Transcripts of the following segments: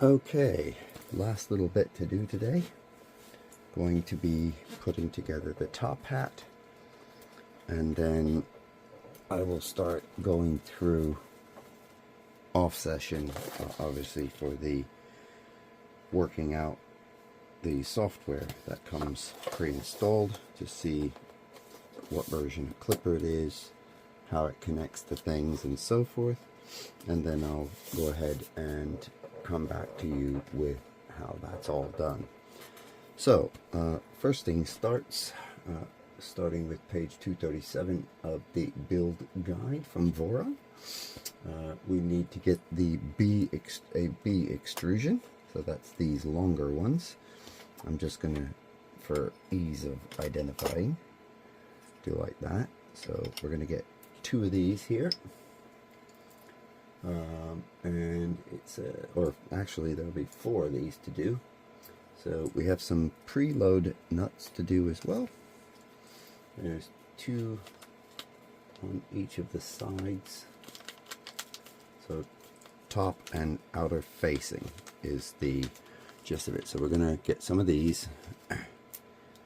Okay, last little bit to do today. Going to be putting together the top hat, and then I will start going through off session, obviously for the working out the software that comes pre-installed to see what version of Clipper it is, how it connects to things and so forth, and then I'll go ahead and come back to you with how that's all done. So first thing starting with page 237 of the build guide from Voron. We need to get the B extrusion, so that's these longer ones. I'm just gonna, for ease of identifying, do like that. So we're gonna get 2 of these here, and it's or actually there'll be 4 of these to do. So we have some preload nuts to do as well. There's 2 on each of the sides. So top and outer facing is the gist of it. So we're gonna get some of these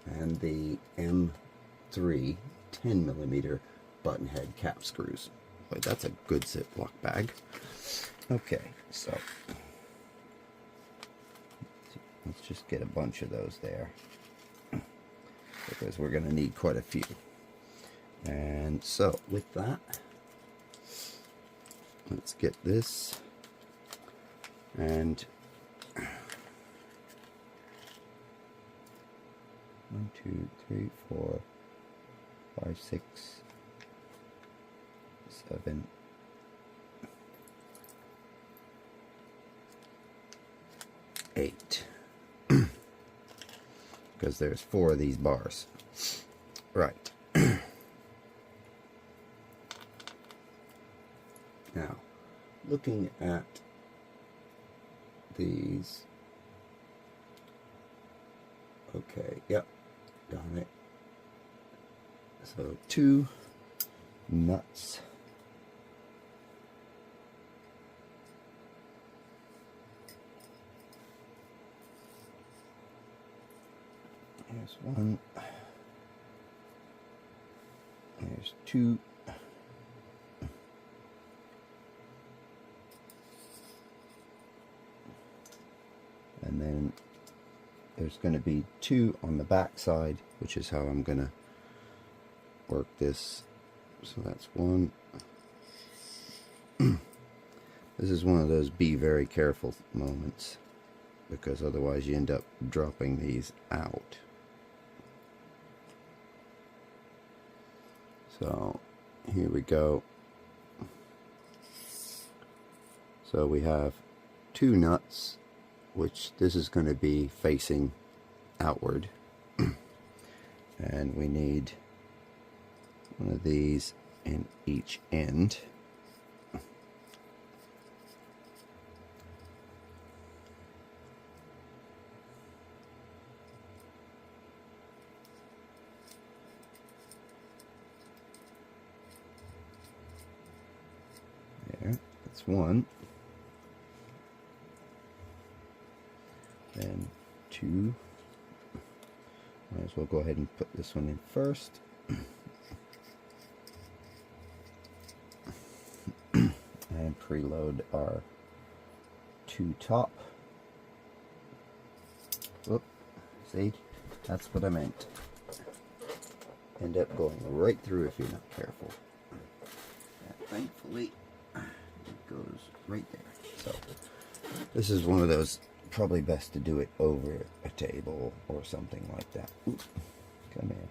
and the M3 10mm button head cap screws. Boy, that's a good Ziploc bag. Okay, so let's just get a bunch of those there, because we're going to need quite a few. And so with that, let's get this, and 1, 2, 3, 4, 5, 6, 7, 8. Because there's 4 of these bars. Right. Now, looking at these. Okay, yep, got it. So 2 nuts. There's 1. There's 2. And then there's going to be 2 on the back side, which is how I'm going to work this. So that's 1. This is one of those be very careful moments, because otherwise you end up dropping these out. So here we go. So we have 2 nuts, which this is going to be facing outward. And we need one of these in each end. That's 1. Then 2. Might as well go ahead and put this one in first. And preload our 2 top. Whoop, see? That's what I meant. End up going right through if you're not careful. And thankfully, it goes right there. So this is one of those, probably best to do it over a table or something like that. Ooh, come in.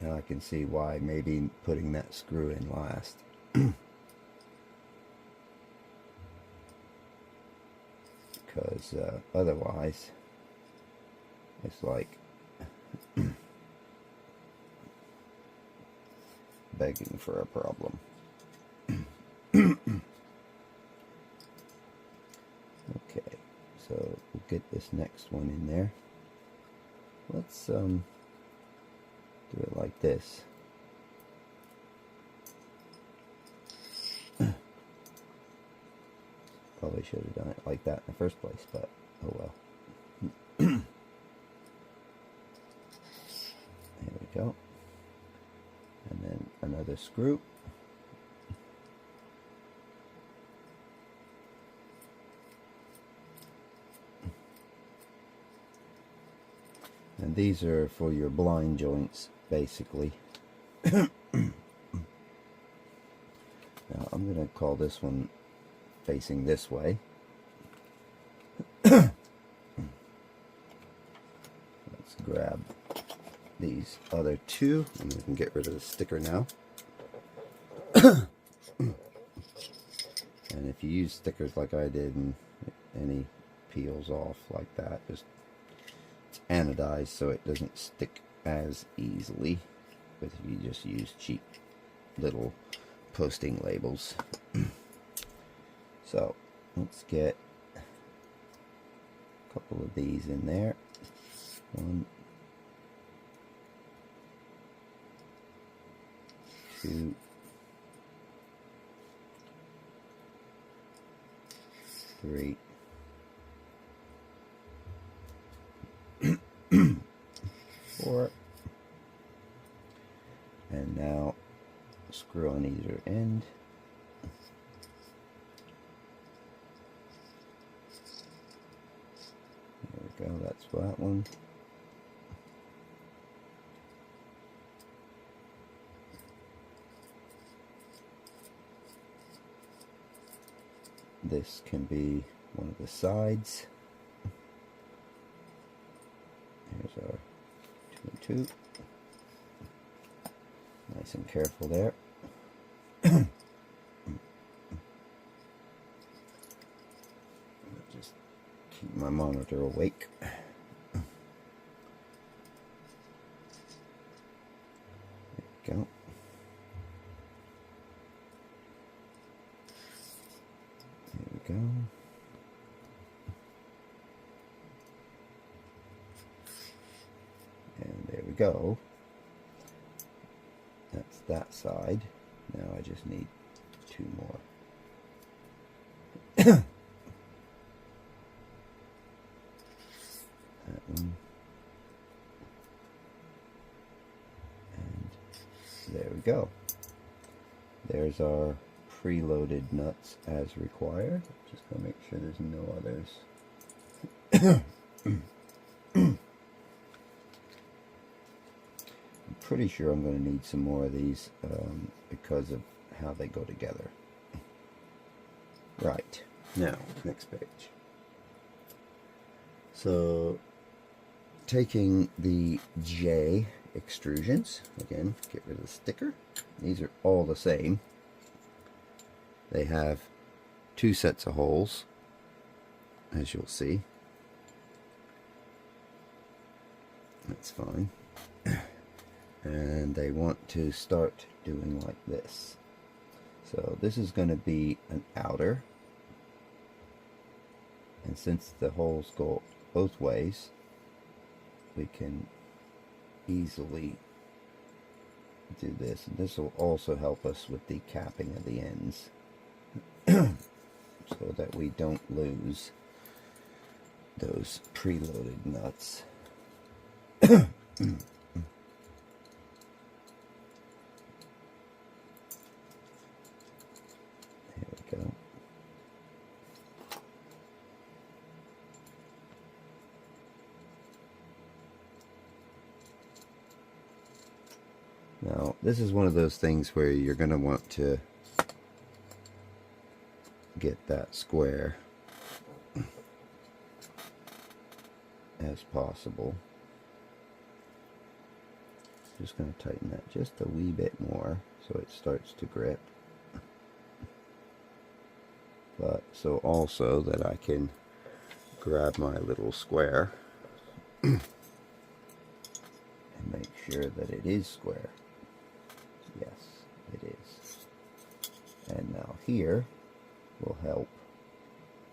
Now I can see why maybe putting that screw in last. Because otherwise it's like begging for a problem. Okay, so we'll get this next one in there. Let's do it like this. Probably should have done it like that in the first place, but oh well. There we go. And then another screw. And these are for your blind joints, basically. Now I'm going to call this one facing this way. Let's grab these other two, and we can get rid of the sticker now. And if you use stickers like I did and any peels off like that, just it's anodized so it doesn't stick as easily. But if you just use cheap little posting labels. So let's get a couple of these in there. One, two, three, four, and now screw on either end. There we go, that's that one. This can be one of the sides. Here's our 2 and 2. Nice and careful there. Just keep my monitor awake. There we go. Go. And there we go. That's that side. Now I just need 2 more. That one. And there we go. There's our preloaded nuts as required. Just gonna make sure there's no others. I'm pretty sure I'm going to need some more of these because of how they go together. Right, now next page. So taking the J extrusions, again, get rid of the sticker. These are all the same. They have 2 sets of holes, as you'll see. That's fine. And they want to start doing like this. So this is going to be an outer. And since the holes go both ways, we can easily do this. And this will also help us with the capping of the ends. So that we don't lose those preloaded nuts. There we go. Now, this is one of those things where you're going to want to get that square as possible. Just going to tighten that just a wee bit more so it starts to grip. But so also that I can grab my little square and make sure that it is square. Yes, it is. And now here will help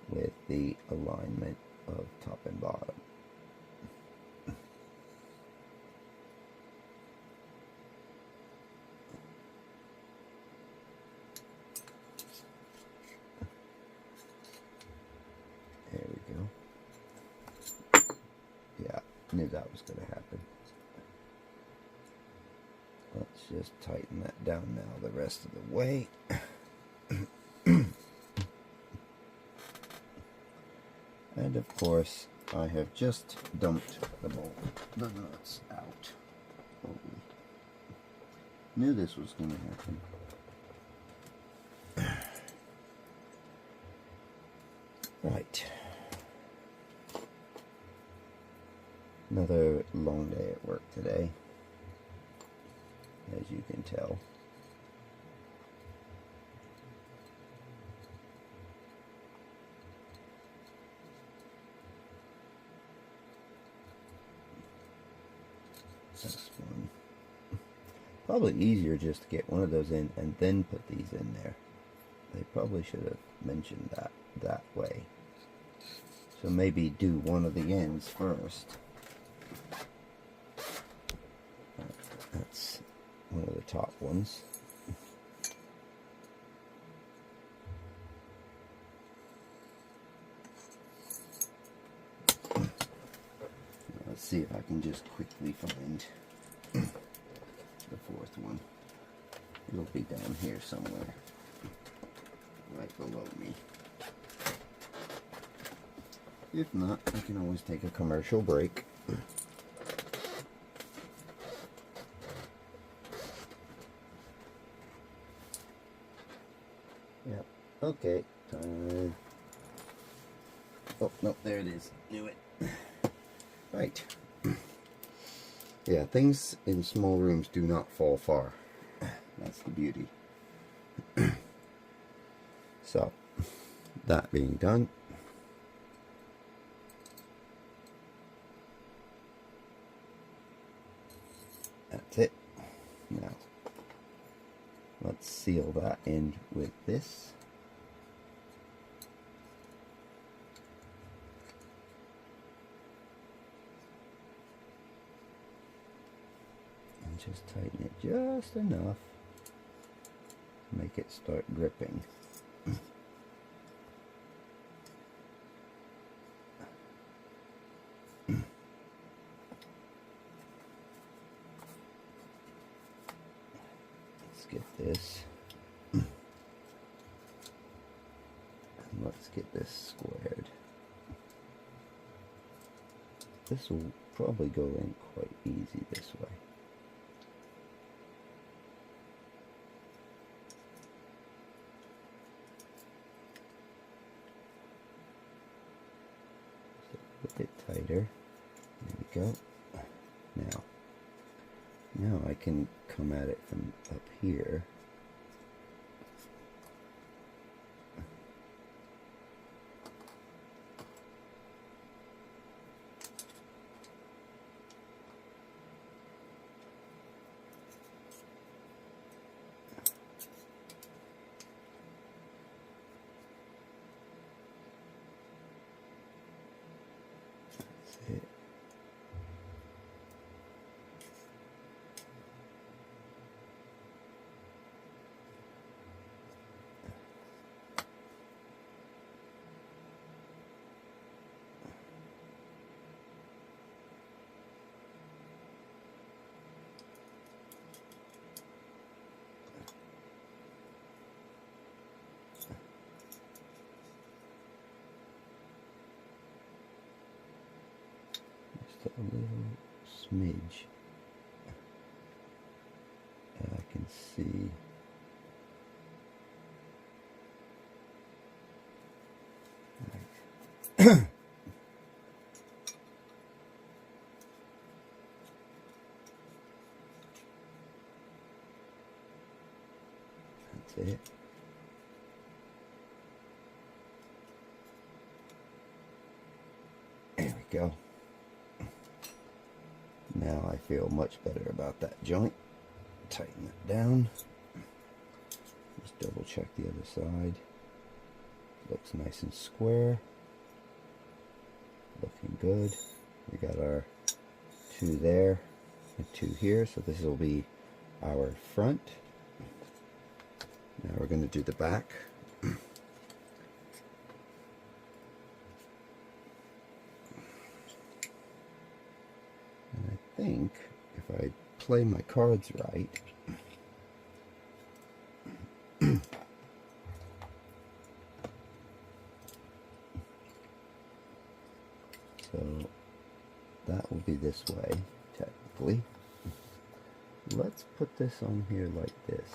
with the alignment of top and bottom. that was going to happen. Let's just tighten that down now the rest of the way. And of course, I have just dumped the nuts out. Oh, knew this was going to happen. Right. Another long day at work today, as you can tell. This one. Probably easier just to get one of those in and then put these in there. They probably should have mentioned that way. So maybe do one of the ends first. That's one of the top ones. Let's see if I can just quickly find the fourth one. It'll be down here somewhere, right below me. If not, I can always take a commercial break. Yep, okay, time. Oh, no, there it is. Knew it. Right. Yeah, things in small rooms do not fall far. That's the beauty. So, that being done, that's it. Now, let's seal that in with this. And just tighten it just enough to make it start gripping. Get this, and let's get this squared. This will probably go in quite easy this way. So a bit tighter. There we go. Now I can come at it from up here. That's it. Just a little smidge that I can see. Right. That's it. There we go. Now I feel much better about that joint. Tighten it down. Just double check the other side. Looks nice and square. Looking good. We got our two there and two here. So this will be our front. Now we're going to do the back. play my cards right, so that will be this way, technically. Let's put this on here like this.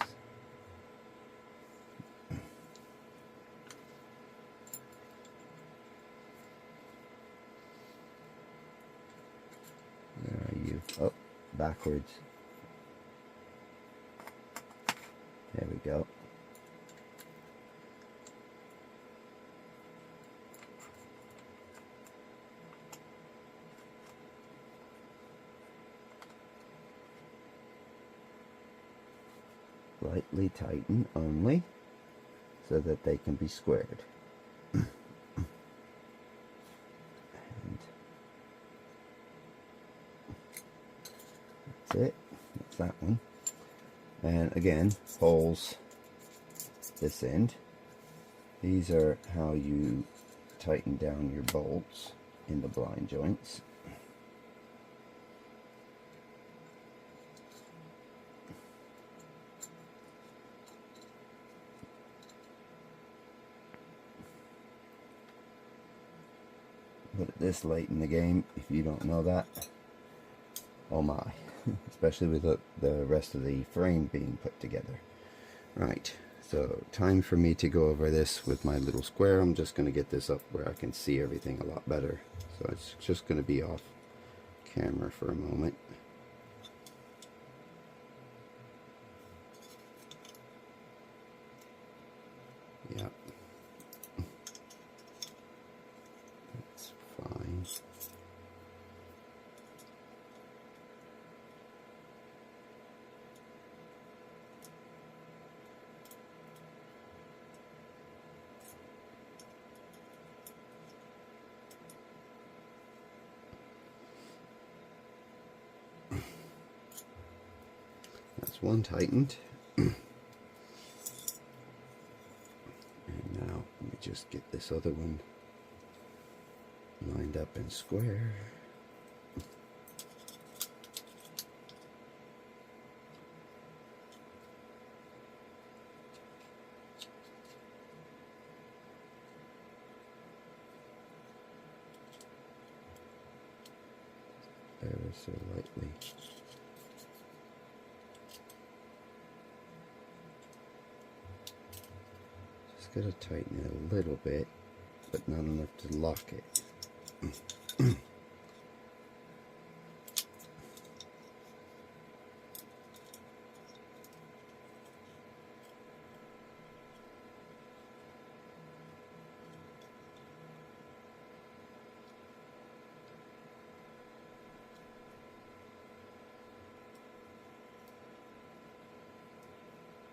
Where are you? Oh, backwards. There we go. Lightly tighten only so that they can be squared. And that's it. That's that one. And again, holes this end. These are how you tighten down your bolts in the blind joints. But at this late in the game, if you don't know that, oh my. Especially with the rest of the frame being put together. Right, so time for me to go over this with my little square. I'm just going to get this up where I can see everything a lot better. So it's just going to be off camera for a moment. Yeah. That's fine. That's one tightened. And now let me just get this other one lined up and square. Ever so lightly. Just gotta tighten it a little bit, but not enough to lock it.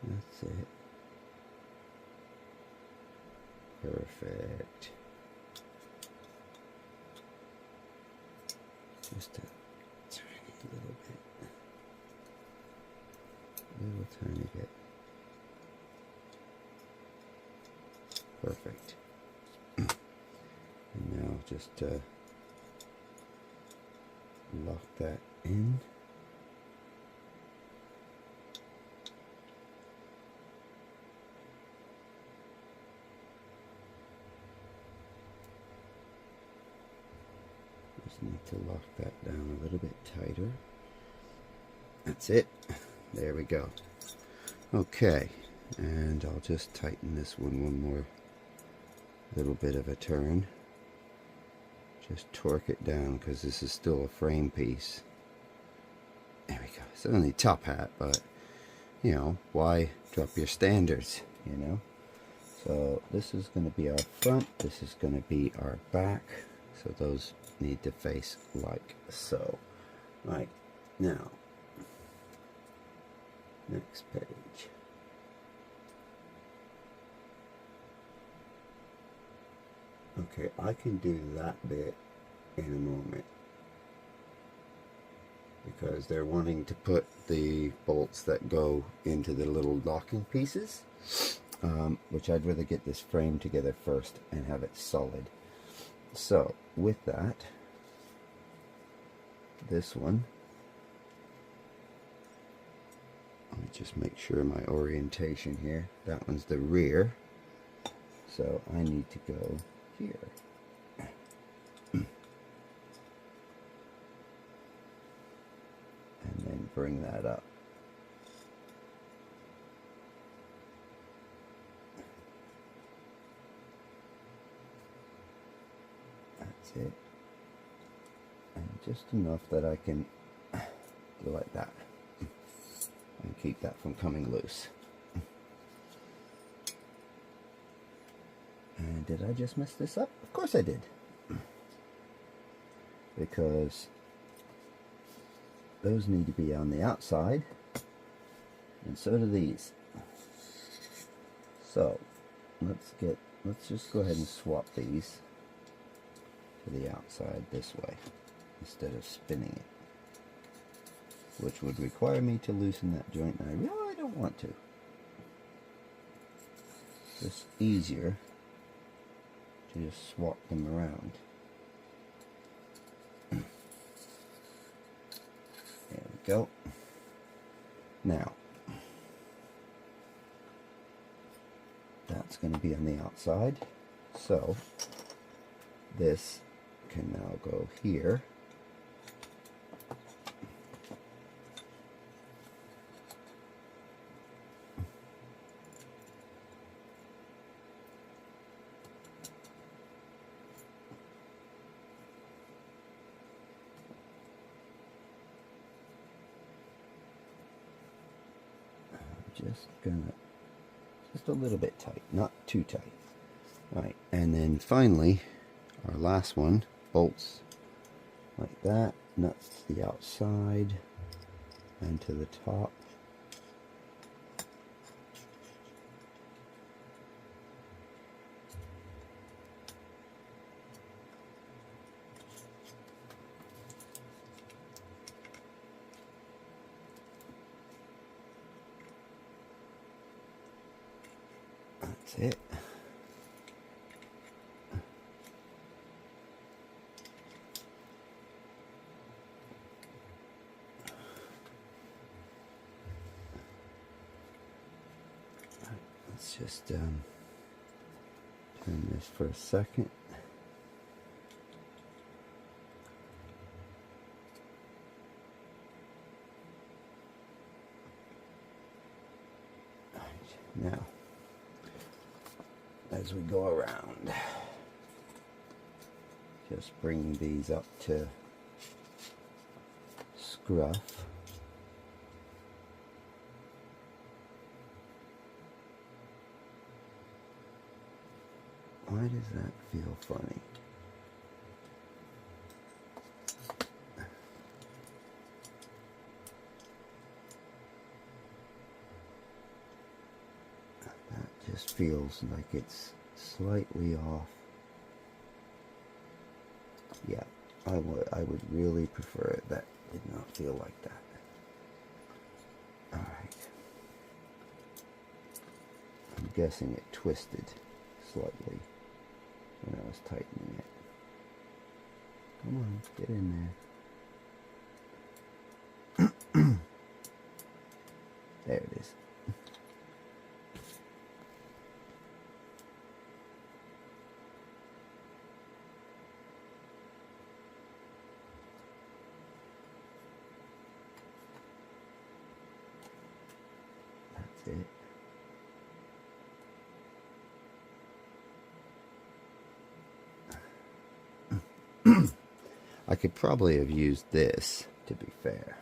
That's it. Perfect. Just to turn it a little bit. A little tiny bit. Perfect. And now just lock that in. Need to lock that down a little bit tighter. That's it. There we go. Okay, and I'll just tighten this one more little bit of a turn. Just torque it down because this is still a frame piece. There we go. It's only top hat, but you know, why drop your standards, you know? So this is going to be our front, this is going to be our back. So those need to face like so. Right, now, next page. Okay, I can do that bit in a moment because they're wanting to put the bolts that go into the little locking pieces, which I'd rather get this frame together first and have it solid. So with that, this one just make sure my orientation here. That one's the rear, so I need to go here. And then bring that up. That's it. And just enough that I can go like that and keep that from coming loose. And did I just mess this up? Of course I did. Because those need to be on the outside, and so do these. So let's just go ahead and swap these to the outside this way instead of spinning it, which would require me to loosen that joint, and I really don't want to. It's easier to just swap them around. There we go. Now, that's going to be on the outside, so this can now go here. Just a little bit tight, not too tight. Right, and then finally, our last one bolts like that, nuts to the outside and to the top. That's it. Let's just turn this for a second. Now, as we go around, just bring these up to scruff. Why does that feel funny? That just feels like it's slightly off. Yeah, I would really prefer it that did not feel like that. Alright. I'm guessing it twisted slightly when I was tightening it. Come on, get in there. There it is. That's it. I could probably have used this, to be fair,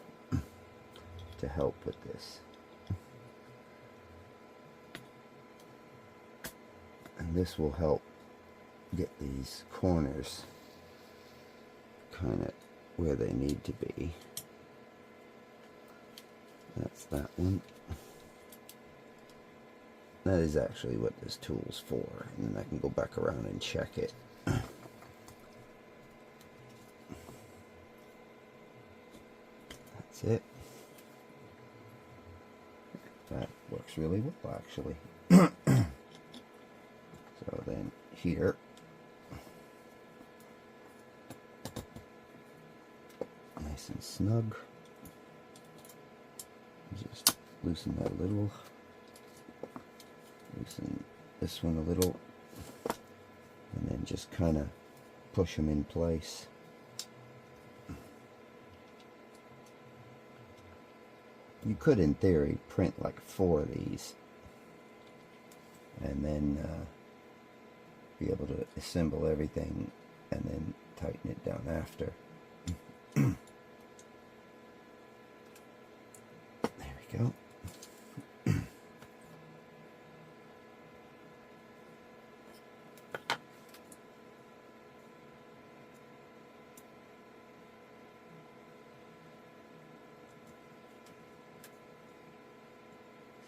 to help with this. And this will help get these corners kind of where they need to be. That's that one. That is actually what this tool's for, and then I can go back around and check it. That's it. That works really well, actually. So then here, nice and snug. Just loosen that a little, loosen this one a little, and then just kind of push them in place. You could, in theory, print like 4 of these and then be able to assemble everything and then tighten it down after. There we go.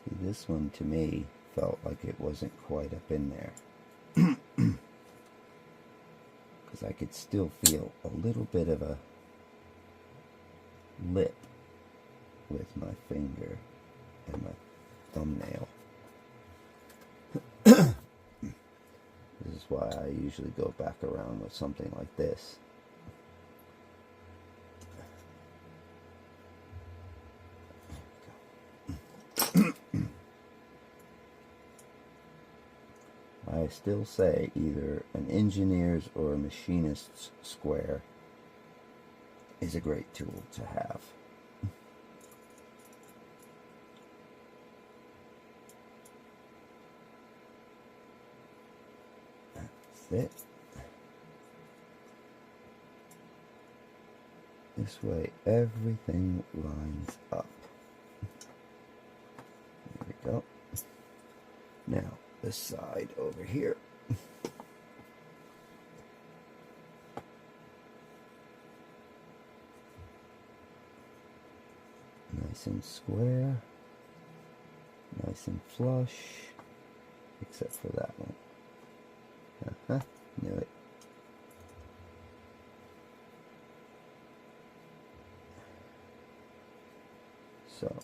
See, this one to me felt like it wasn't quite up in there. Because I could still feel a little bit of a lip with my finger and my thumbnail. This is why I usually go back around with something like this. I still say either an engineer's or a machinist's square is a great tool to have. That's it. This way everything lines up. There we go. Now, this side over here. Nice and square, nice and flush, except for that one. Knew it. So.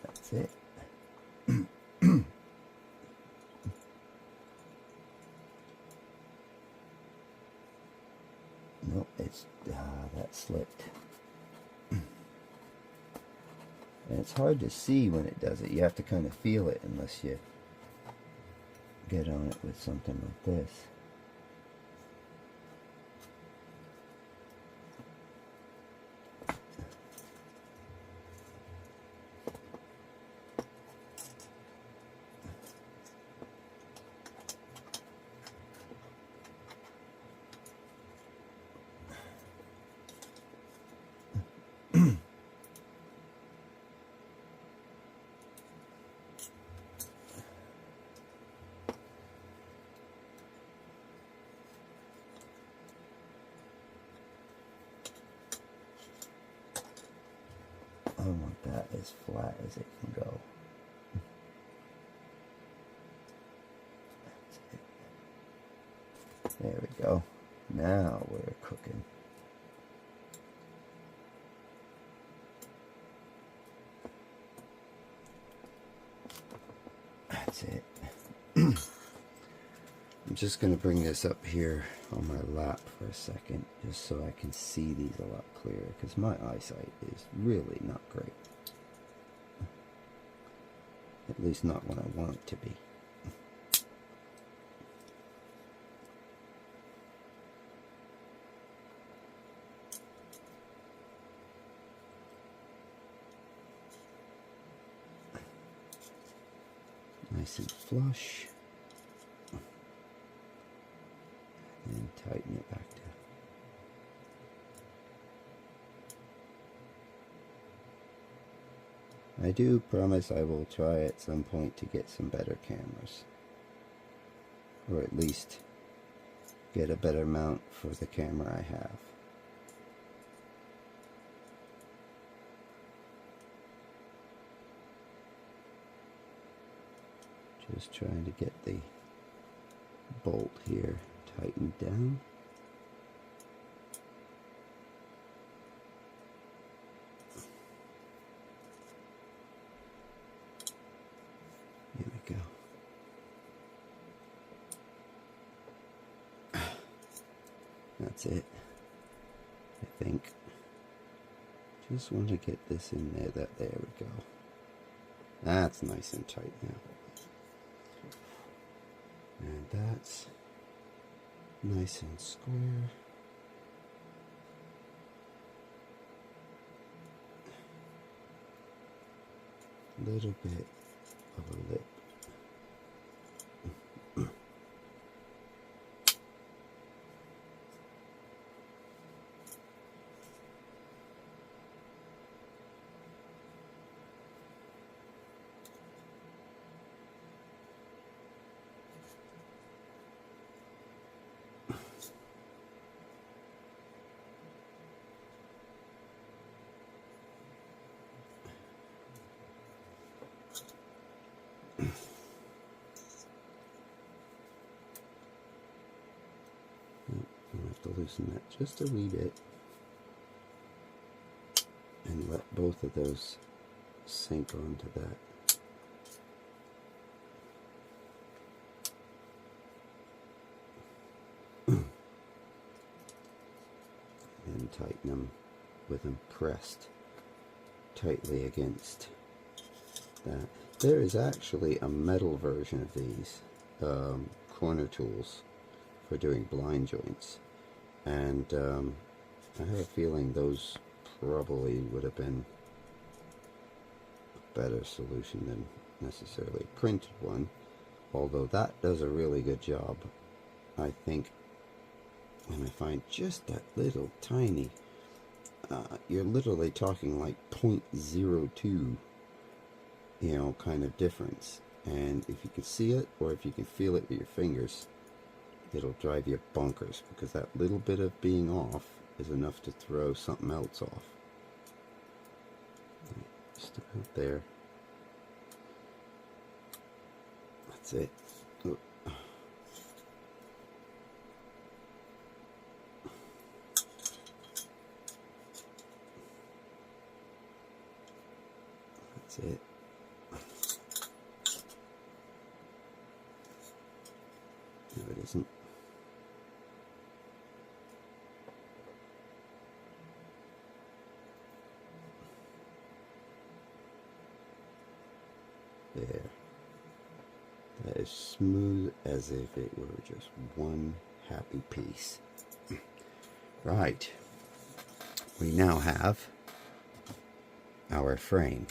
That's it. Nope, it's that slipped. And it's hard to see when it does it. You have to kind of feel it unless you get on it with something like this. I want that as flat as it can go. That's it. There we go. Now we're cooking. That's it. I'm just going to bring this up here on my lap for a second, just so I can see these a lot clearer, because my eyesight is really not great. At least not when I want it to be. Nice and flush. And tighten it back down. I do promise I will try at some point to get some better cameras. Or at least get a better mount for the camera I have. Just trying to get the bolt here tighten down. Here we go. That's it, I think. Just want to get this in there. There we go. That's nice and tight now. And that's nice and square. Little bit of a lip. I'll have to loosen that just a wee bit and let both of those sink onto that. And tighten them with them pressed tightly against that. There is actually a metal version of these corner tools for doing blind joints, and I have a feeling those probably would have been a better solution than necessarily a printed one, although that does a really good job, I think. And I find just that little tiny, you're literally talking like 0.02, you know, kind of difference. And if you can see it, or if you can feel it with your fingers, it'll drive you bonkers, because that little bit of being off is enough to throw something else off. Just about there. That's it. Oh. That's it. No, it isn't. There. That is smooth as if it were just one happy piece. Right. We now have our frame.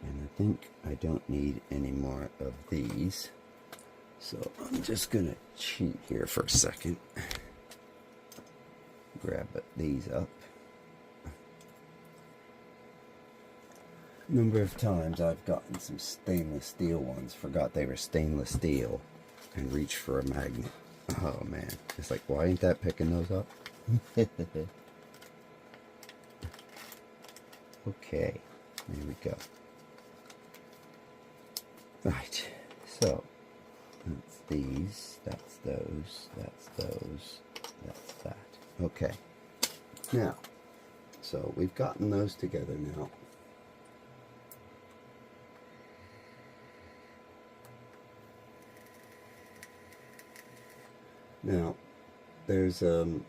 And I think I don't need any more of these. So I'm just going to cheat here for a second. Grab these up. Number of times I've gotten some stainless steel ones, forgot they were stainless steel, and reached for a magnet. Oh man, it's like, why ain't that picking those up? Okay, there we go. Right, so that's these, that's those, that's those, that's that. Okay, now, so we've gotten those together now. Now, there's some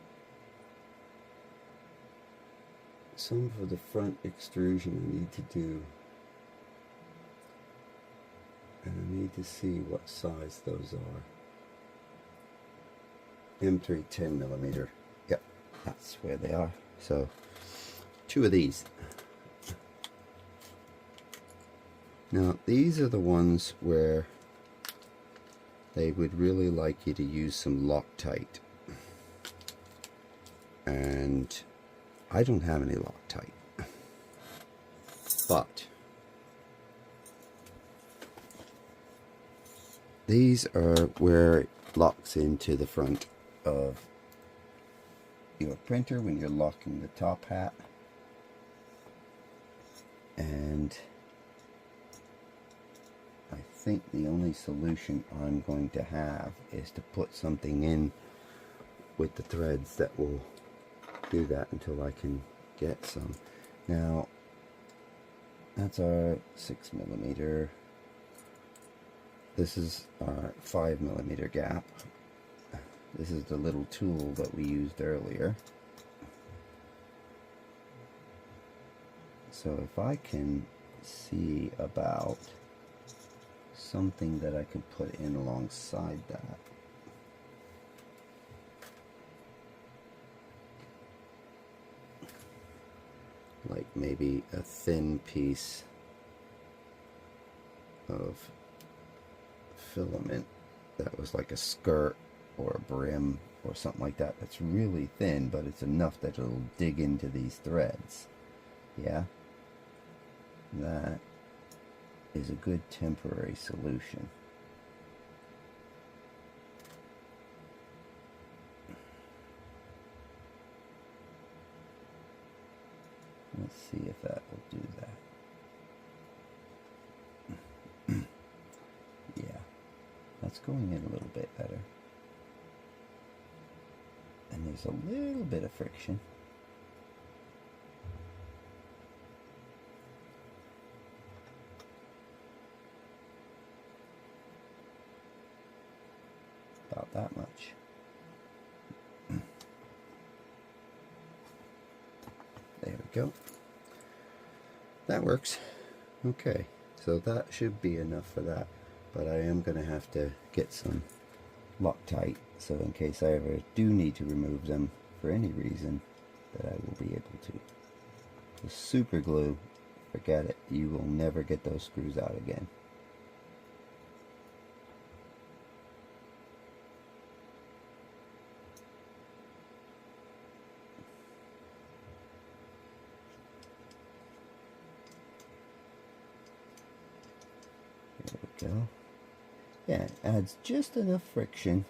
for the front extrusion I need to do, and I need to see what size those are. M3 10mm. Yep, that's where they are. So, 2 of these. Now, these are the ones where they would really like you to use some Loctite, and I don't have any Loctite, but these are where it locks into the front of your printer when you're locking the top hat, and I think the only solution I'm going to have is to put something in with the threads that will do that until I can get some. Now, that's our 6mm. This is our 5mm gap. This is the little tool that we used earlier. So if I can see about something that I could put in alongside that. Like maybe a thin piece of filament that was like a skirt or a brim or something like that, that's really thin, but it's enough that it'll dig into these threads. Yeah, that is a good temporary solution. Let's see if that will do that. Yeah, that's going in a little bit better. And there's a little bit of friction. About that much. There we go. That works. Okay, so that should be enough for that. But I am going to have to get some Loctite, so in case I ever do need to remove them for any reason, that I will be able to. The super glue, forget it. You will never get those screws out again. There we go. Yeah, it adds just enough friction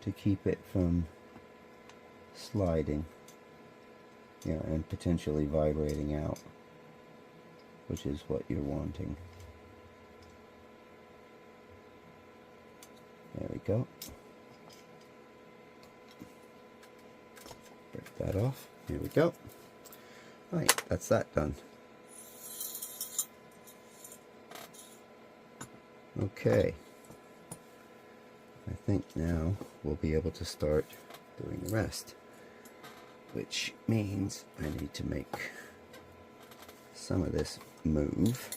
to keep it from sliding, you know, and potentially vibrating out, which is what you're wanting. There we go. Break that off. Here we go. Right, that's that done. Okay, I think now we'll be able to start doing the rest, which means I need to make some of this move.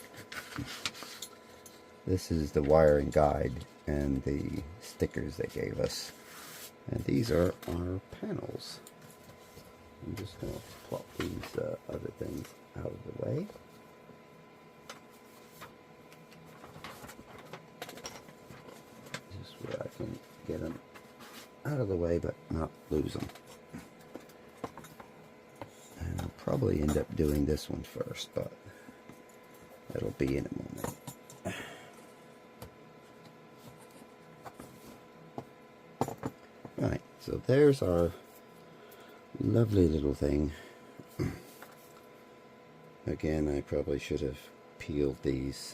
This is the wiring guide and the stickers they gave us, and these are our panels. I'm just going to plop these other things out of the way. Where I can get them out of the way but not lose them. And I'll probably end up doing this one first, but that'll be in a moment. Right, so there's our lovely little thing. Again, I probably should have peeled these.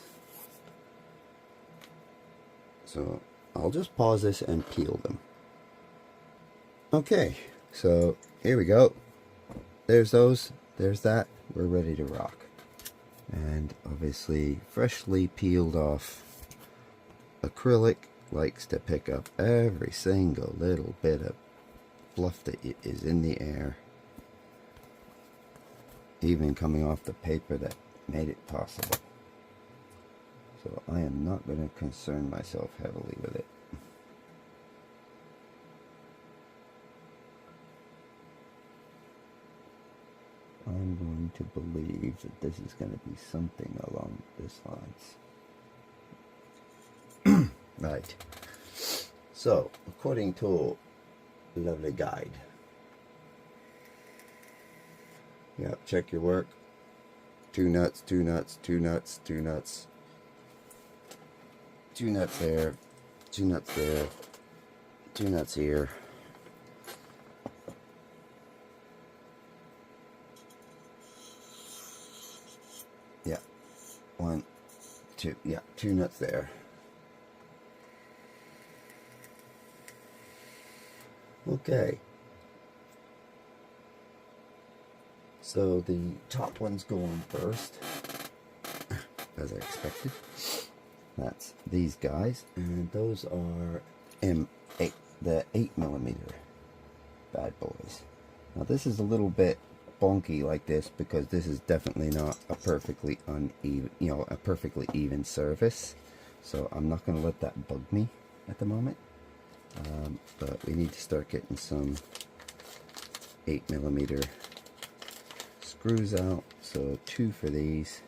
So I'll just pause this and peel them. Okay, so here we go. There's those, there's that. We're ready to rock. And obviously freshly peeled off acrylic likes to pick up every single little bit of fluff that is in the air, even coming off the paper that made it possible. So I am not going to concern myself heavily with it. I'm going to believe that this is going to be something along this lines. Right. So, according to a lovely guide. Yeah, check your work. 2 nuts, 2 nuts, 2 nuts, 2 nuts. 2 nuts there, 2 nuts there, 2 nuts here. Yeah, 1, two. Yeah, two nuts there. Okay. So the top one's going first, as I expected. That's these guys, and those are M8, the 8mm bad boys. Now this is a little bit bonky like this because this is definitely not a perfectly uneven, a perfectly even surface. So I'm not going to let that bug me at the moment. But we need to start getting some 8mm screws out. So 2 for these.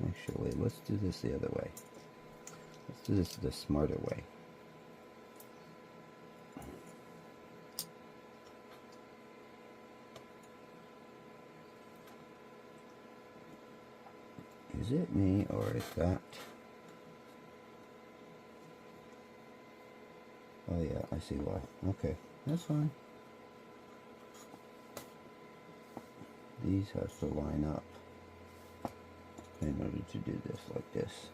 Actually, let's do this the other way. Let's do this the smarter way. Is it me, or is that... Oh yeah, I see why. Okay, that's fine. These have to line up in order to do this like this.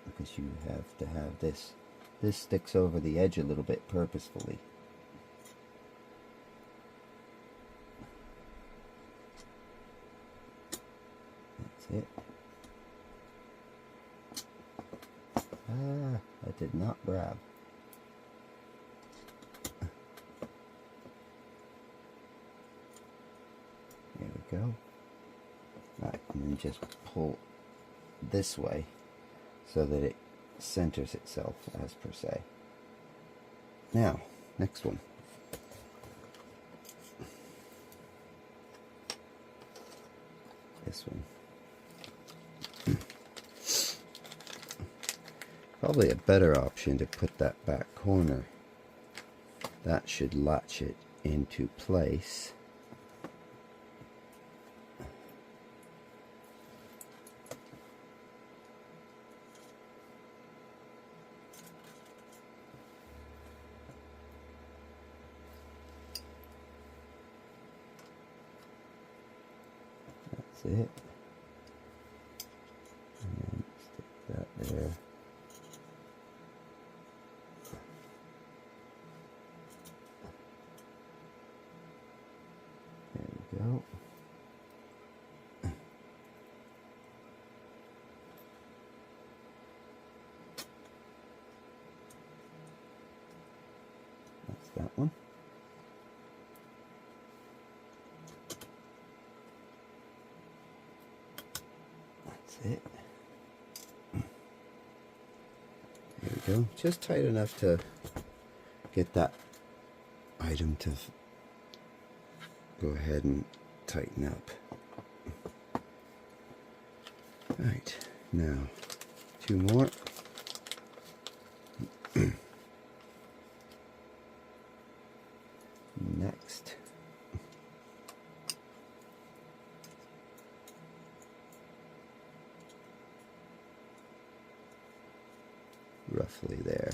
Because you have to have this. This sticks over the edge a little bit purposefully. It. I did not grab. There we go. Right, and then just pull this way so that it centers itself as per se. Now, next one. This one. Probably a better option to put that back corner. That should latch it into place. That's it. And stick that there. Go. That's that one. That's it. There we go. Just tight enough to get that item to go ahead and tighten up. Right, now 2 more. Next. Roughly there.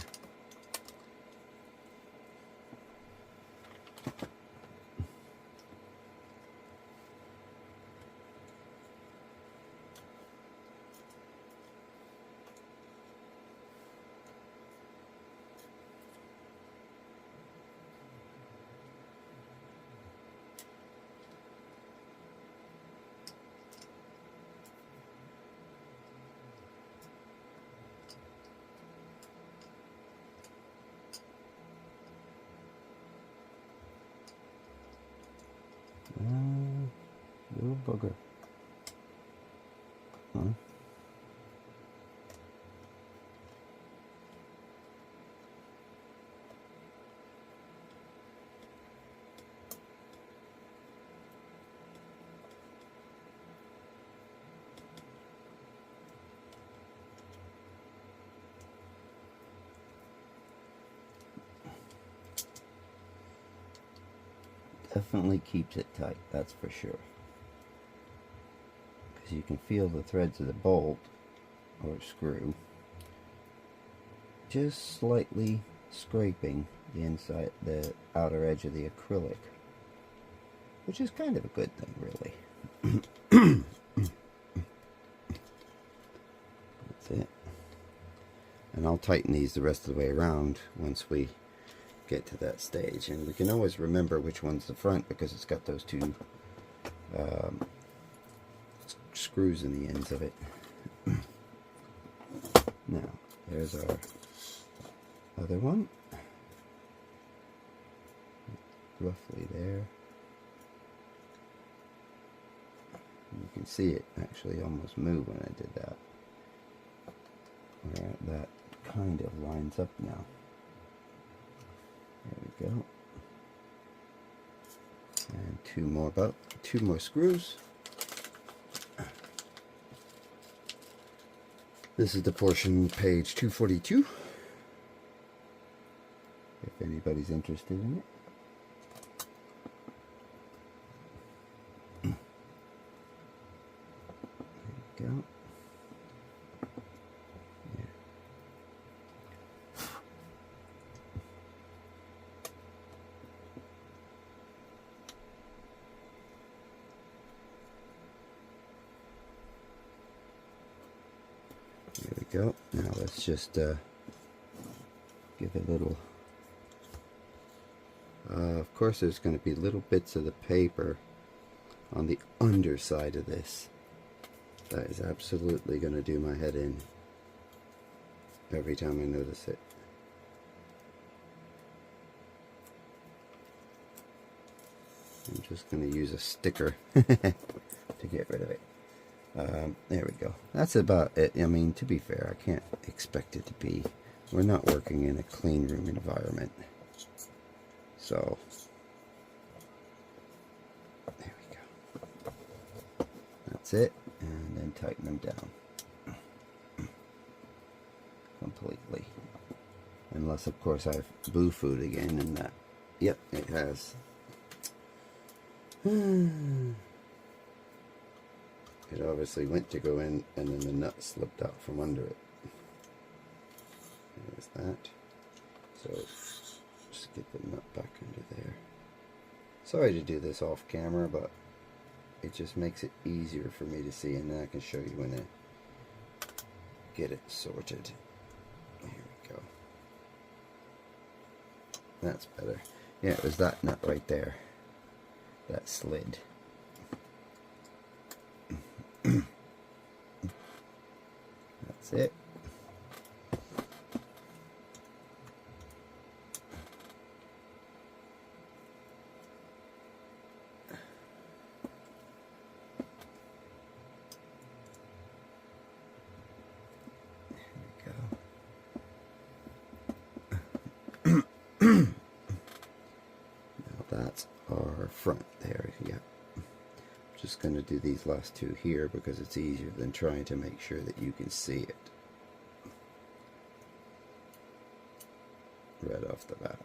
Little bugger. Huh? Definitely keeps it tight, that's for sure. because you can feel the threads of the bolt or screw just slightly scraping the inside, the outer edge of the acrylic, which is kind of a good thing, really. That's it. And I'll tighten these the rest of the way around once we get to that stage. And we can always remember which one's the front because it's got those two screws in the ends of it. Now, there's our other one. Roughly there. You can see it actually almost move when I did that. Alright, that kind of lines up now. There we go. And two more screws. This is the portion page 242. If anybody's interested in it. There we go. There we go. Now let's just give a little. Of course, there's going to be little bits of the paper on the underside of this. That is absolutely going to do my head in every time I notice it. I'm just going to use a sticker to get rid of it. There we go. That's about it. I mean, to be fair, I can't expect it to be. We're not working in a clean room environment. So, there we go. That's it. And then tighten them down. Completely. Unless, of course, I've boo-fooed again and that. Yep, it has. It obviously went to go in and then the nut slipped out from under it. There's that. So just get the nut back under there. Sorry to do this off camera, but it just makes it easier for me to see, and then I can show you when I get it sorted. Here we go. That's better. Yeah, it was that nut right there that slid. That's it. That's our front there. Yeah. Just going to do these last two here because it's easier than trying to make sure that you can see it right off the bat.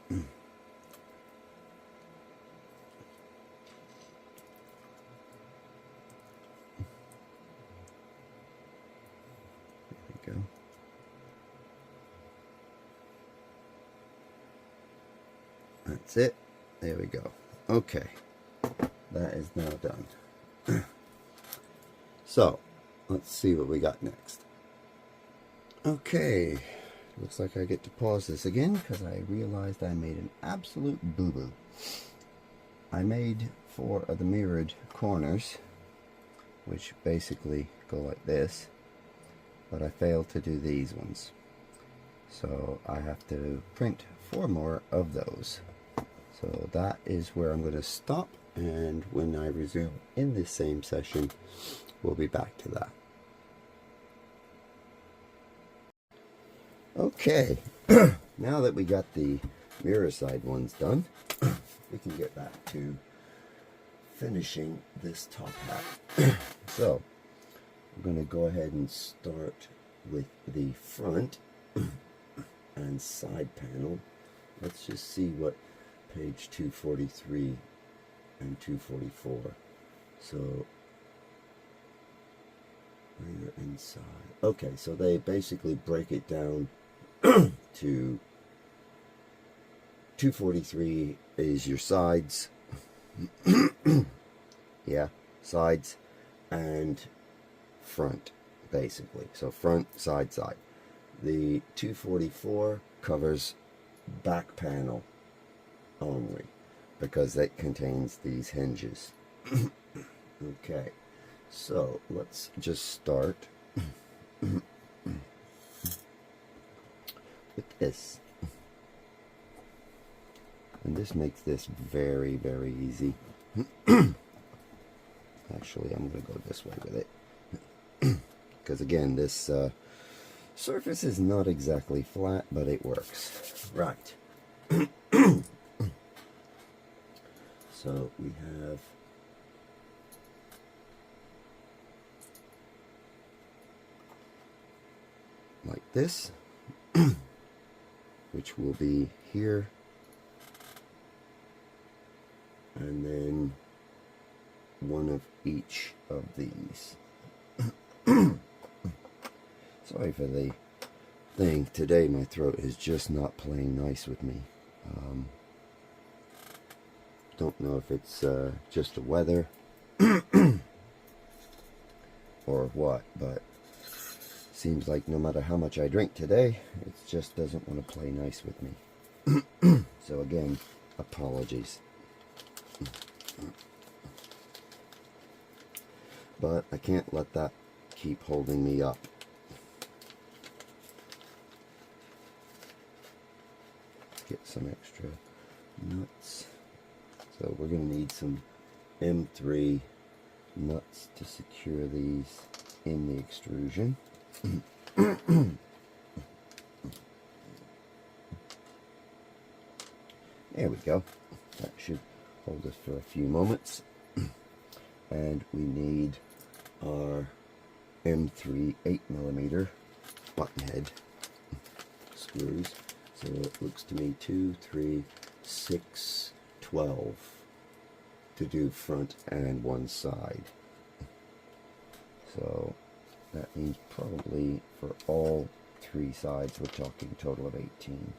There we go. That's it. There we go. Okay. That is now done. So, let's see what we got next. Okay. Looks like I get to pause this again because I realized I made an absolute boo-boo. I made 4 of the mirrored corners, which basically go like this, but I failed to do these ones. So I have to print 4 more of those. So that is where I'm going to stop, and when I resume in this same session, we'll be back to that. Okay, now that we got the mirror side ones done, we can get back to finishing this top hat. So, I'm going to go ahead and start with the front and side panel. Let's just see what page 243 and 244. So rear inside. Okay, so they basically break it down to 243 is your sides. Yeah, sides and front, basically. So front, side, side. The 244 covers back panel only because it contains these hinges. Okay, so let's just start with this. And this makes this very, very easy. Actually, I'm going to go this way with it. Because again, this surface is not exactly flat, but it works. Right. So we have like this, which will be here, and then one of each of these. Sorry for the thing. Today my throat is just not playing nice with me. Don't know if it's just the weather or what, but seems like no matter how much I drink today, it just doesn't want to play nice with me. So again, apologies. But I can't let that keep holding me up. Let's get some extra nuts. So we're going to need some M3 nuts to secure these in the extrusion. There we go. That should hold us for a few moments. And we need our M3 8mm button head screws. So it looks to me 2, 3, 6, 12 to do front and one side. So that means probably for all three sides we're talking a total of 18.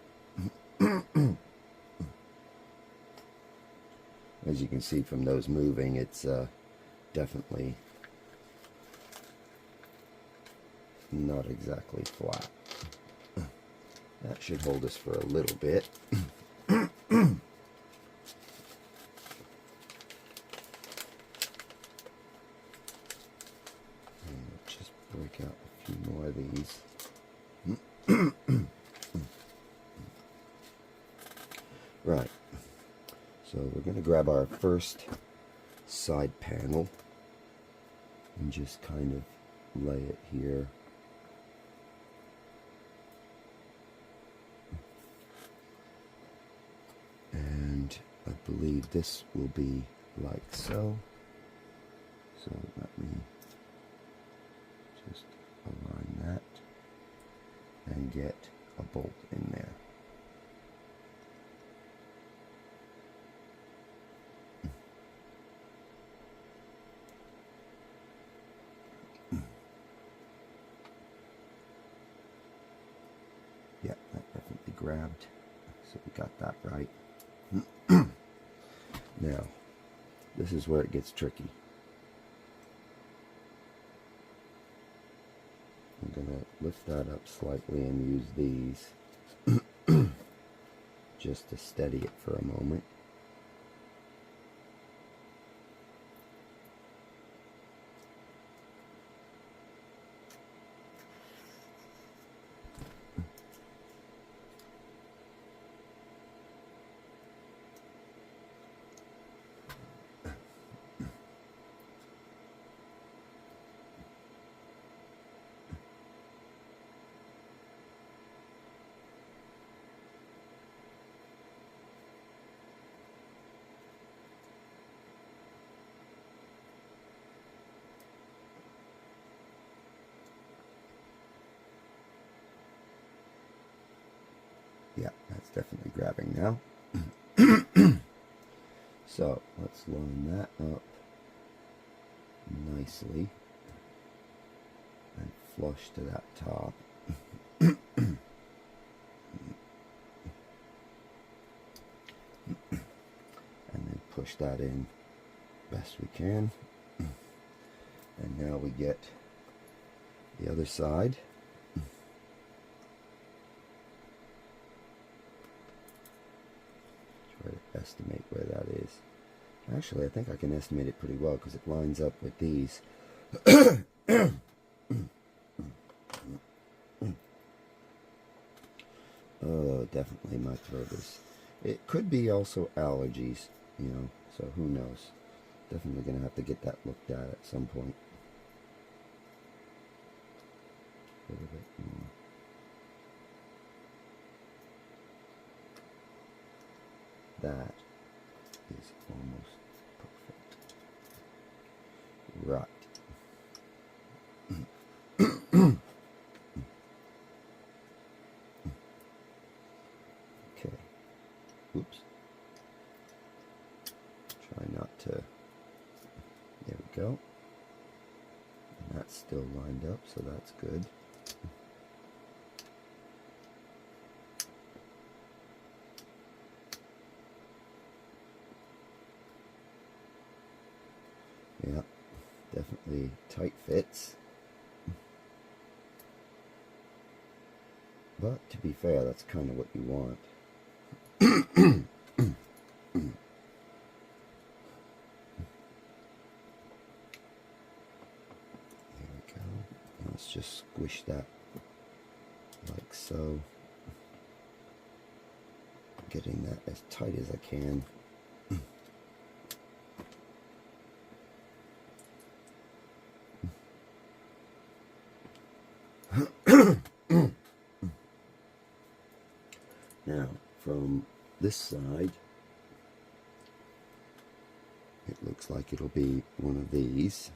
As you can see from those moving, it's definitely not exactly flat. That should hold us for a little bit. And just break out a few more of these. Right. So we're going to grab our first side panel and just kind of lay it here. And I believe this will be like so. So let me just align that and get a bolt in there. Yeah, that definitely grabbed. So we got that right. Now, this is where it gets tricky. I'm going to lift that up slightly and use these just to steady it for a moment. Yeah, that's definitely grabbing now. So let's line that up nicely. flush to that top. And then push that in best we can. And now we get the other side. Try to estimate where that is. Actually, I think I can estimate it pretty well because it lines up with these. Oh, definitely my throat is. It could be also allergies, you know, so who knows. Definitely going to have to get that looked at some point. A little bit more. That is almost perfect. Right. Okay. Oops. Try not to. There we go. And that's still lined up, so that's good. Yeah, definitely tight fits. But to be fair, that's kind of what you want. Let's just squish that like so, getting that as tight as I can. Now from this side it looks like it'll be one of these.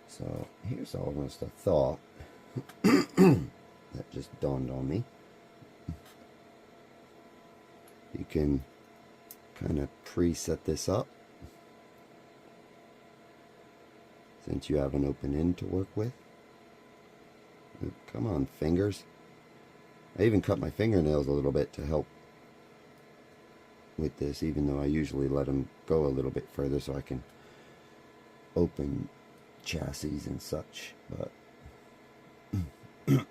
So here's almost a thought that just dawned on me. You can kind of preset this up since you have an open end to work with. Ooh, come on, fingers. I even cut my fingernails a little bit to help with this, even though I usually let them go a little bit further so I can open chassis and such, but yeah,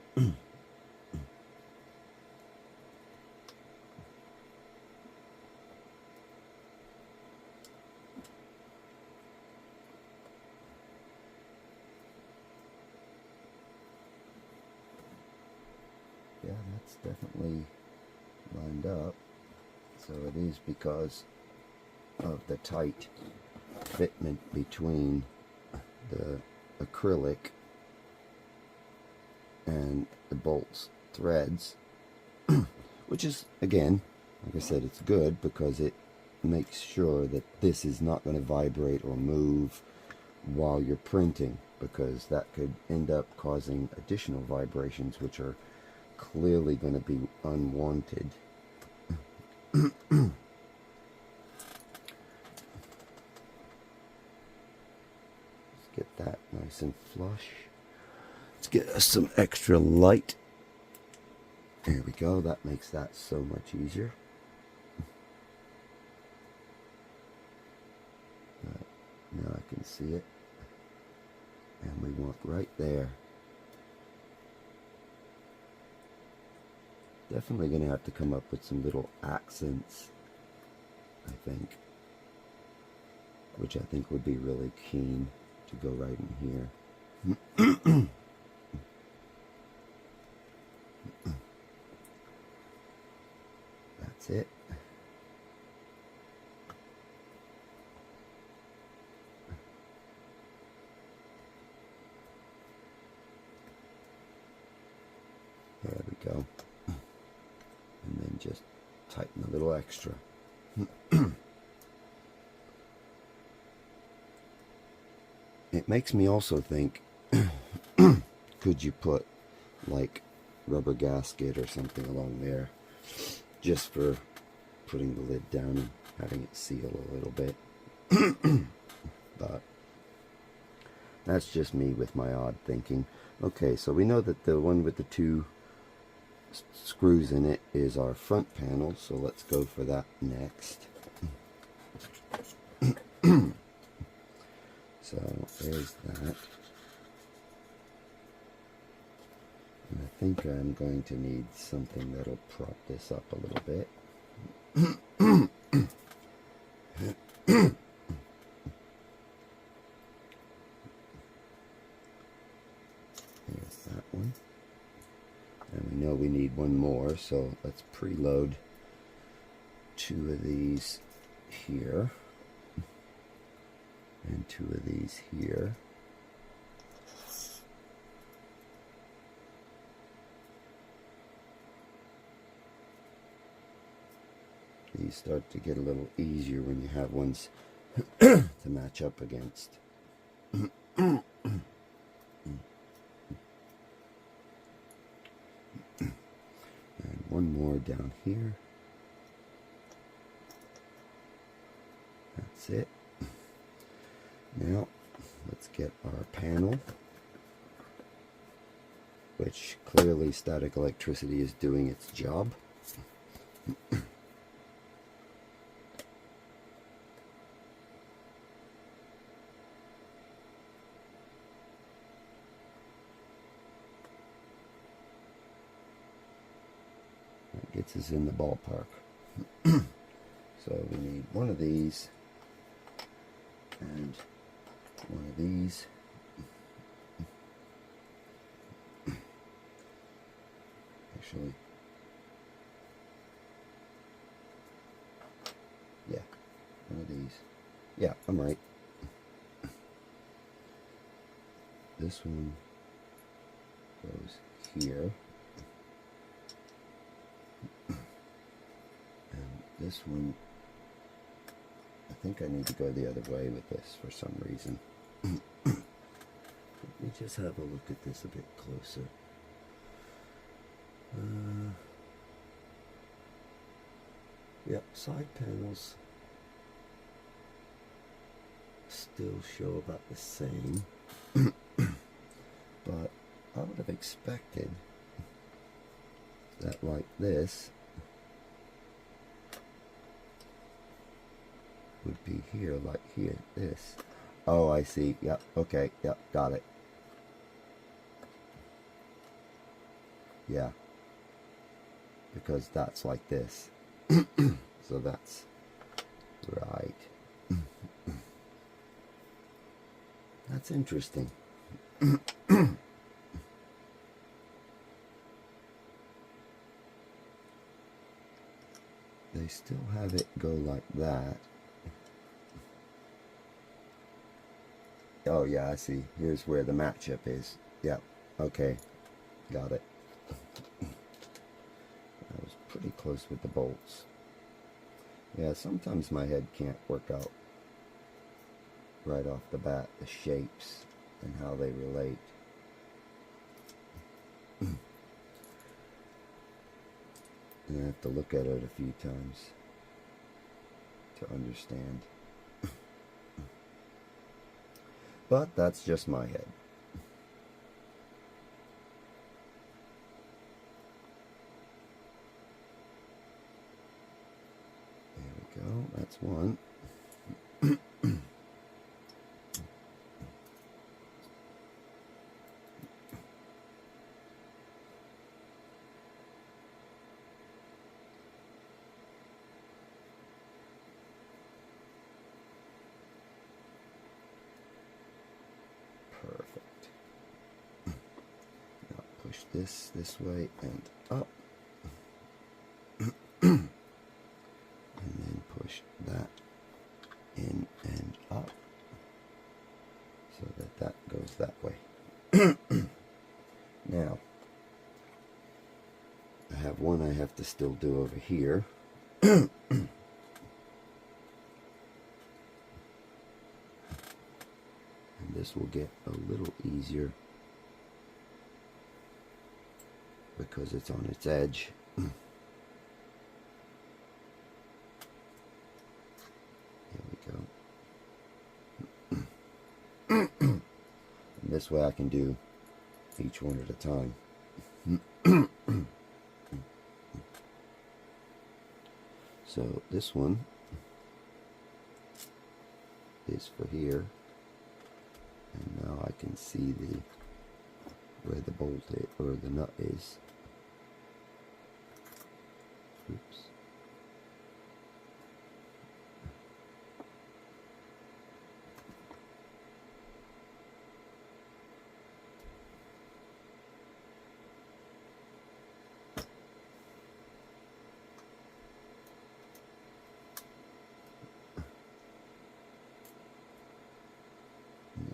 that's definitely lined up. So it is because of the tight fitment between the acrylic and the bolts threads, which is, again, like I said, it's good because it makes sure that this is not going to vibrate or move while you're printing, because that could end up causing additional vibrations which are clearly going to be unwanted. Get that nice and flush. Let's get us some extra light. There we go. That makes that so much easier. Right. Now I can see it. And we want right there. Definitely going to have to come up with some little accents, I think. Which I think would be really keen to go right in here. That's it. There we go. And then just tighten a little extra. It makes me also think, could you put like rubber gasket or something along there just for putting the lid down and having it seal a little bit. But That's just me with my odd thinking. Okay, so we know that the one with the two screws in it is our front panel, so let's go for that next. So there's that. And I think I'm going to need something that'll prop this up a little bit. There's that one. And we know we need one more, so let's preload 2 of these here. And 2 of these here. These start to get a little easier when you have ones to match up against. And one more down here. That's it. Now, let's get our panel, which clearly static electricity is doing its job. That gets us in the ballpark. So we need one of these and one of these. Actually, yeah, one of these. Yeah, I'm right. This one goes here. And this one, I think I need to go the other way with this for some reason. Let me just have a look at this a bit closer. Yep, side panels still show about the same. But I would have expected that like this would be here, like here, this. Oh, I see. Yep, okay, yep, got it. Yeah. Because that's like this. So that's right. That's interesting. They still have it go like that. Oh yeah, I see. Here's where the matchup is. Yep. Okay. Got it. I was pretty close with the bolts. Yeah, sometimes my head can't work out right off the bat the shapes and how they relate. And I have to look at it a few times to understand. But that's just my head. There we go, that's one. Perfect. Now push this way and up. And then push that in and up so that that goes that way. Now, I have one I have to still do over here. This will get a little easier because it's on its edge. There we go. this way I can do each one at a time. So this one is for here, and now I can see where the bolt is, or the nut is. Oops.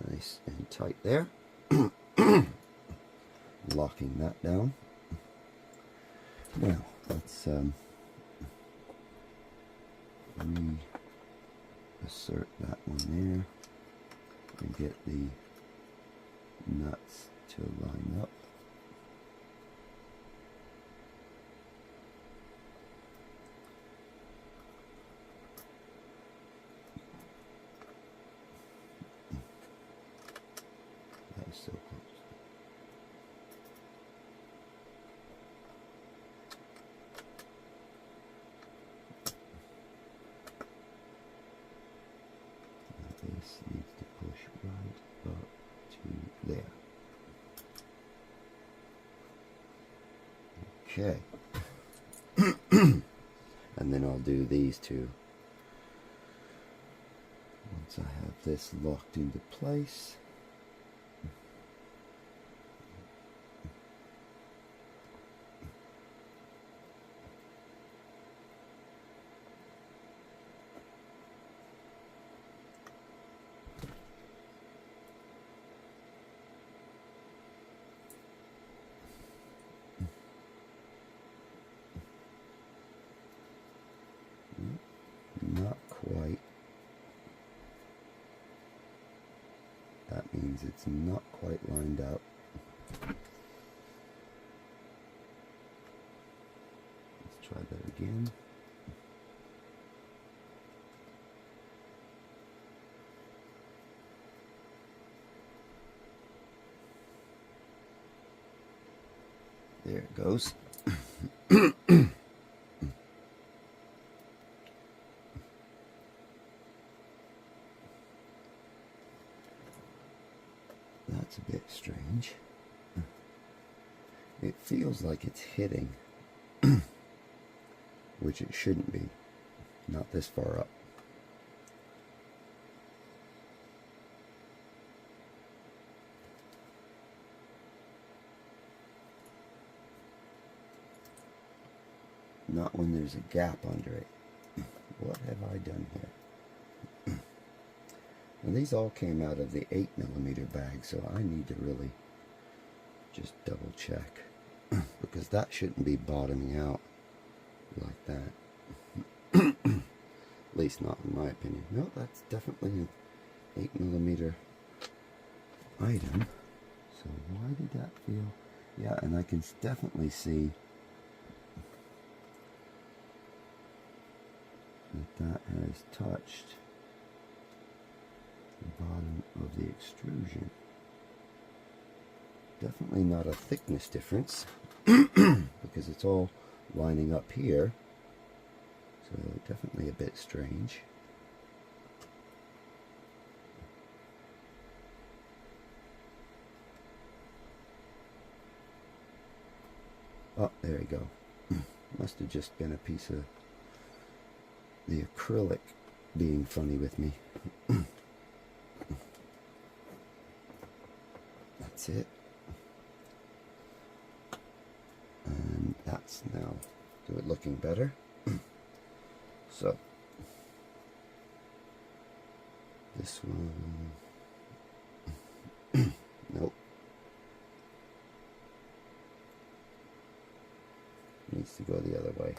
Nice and tight there. Locking that down. Now let's reassert that one there and get the nuts to line up. That is so close. This needs to push right up to there. Okay. And then I'll do these two. Once I have this locked into place. Not quite. That means it's not quite lined up. Let's try that again. There it goes. That's a bit strange. It feels like it's hitting, which it shouldn't be. Not this far up. Not when there's a gap under it. What have I done here? Now these all came out of the 8mm bag, so I need to really just double check because that shouldn't be bottoming out like that. At least not in my opinion. No, that's definitely an 8mm item. So why did that feel? Yeah, and I can definitely see that has touched the bottom of the extrusion. Definitely not a thickness difference because it's all lining up here, so definitely a bit strange. Oh, there you go. Must have just been a piece of the acrylic being funny with me. That's it. And that's now looking better. So this one, nope, needs to go the other way.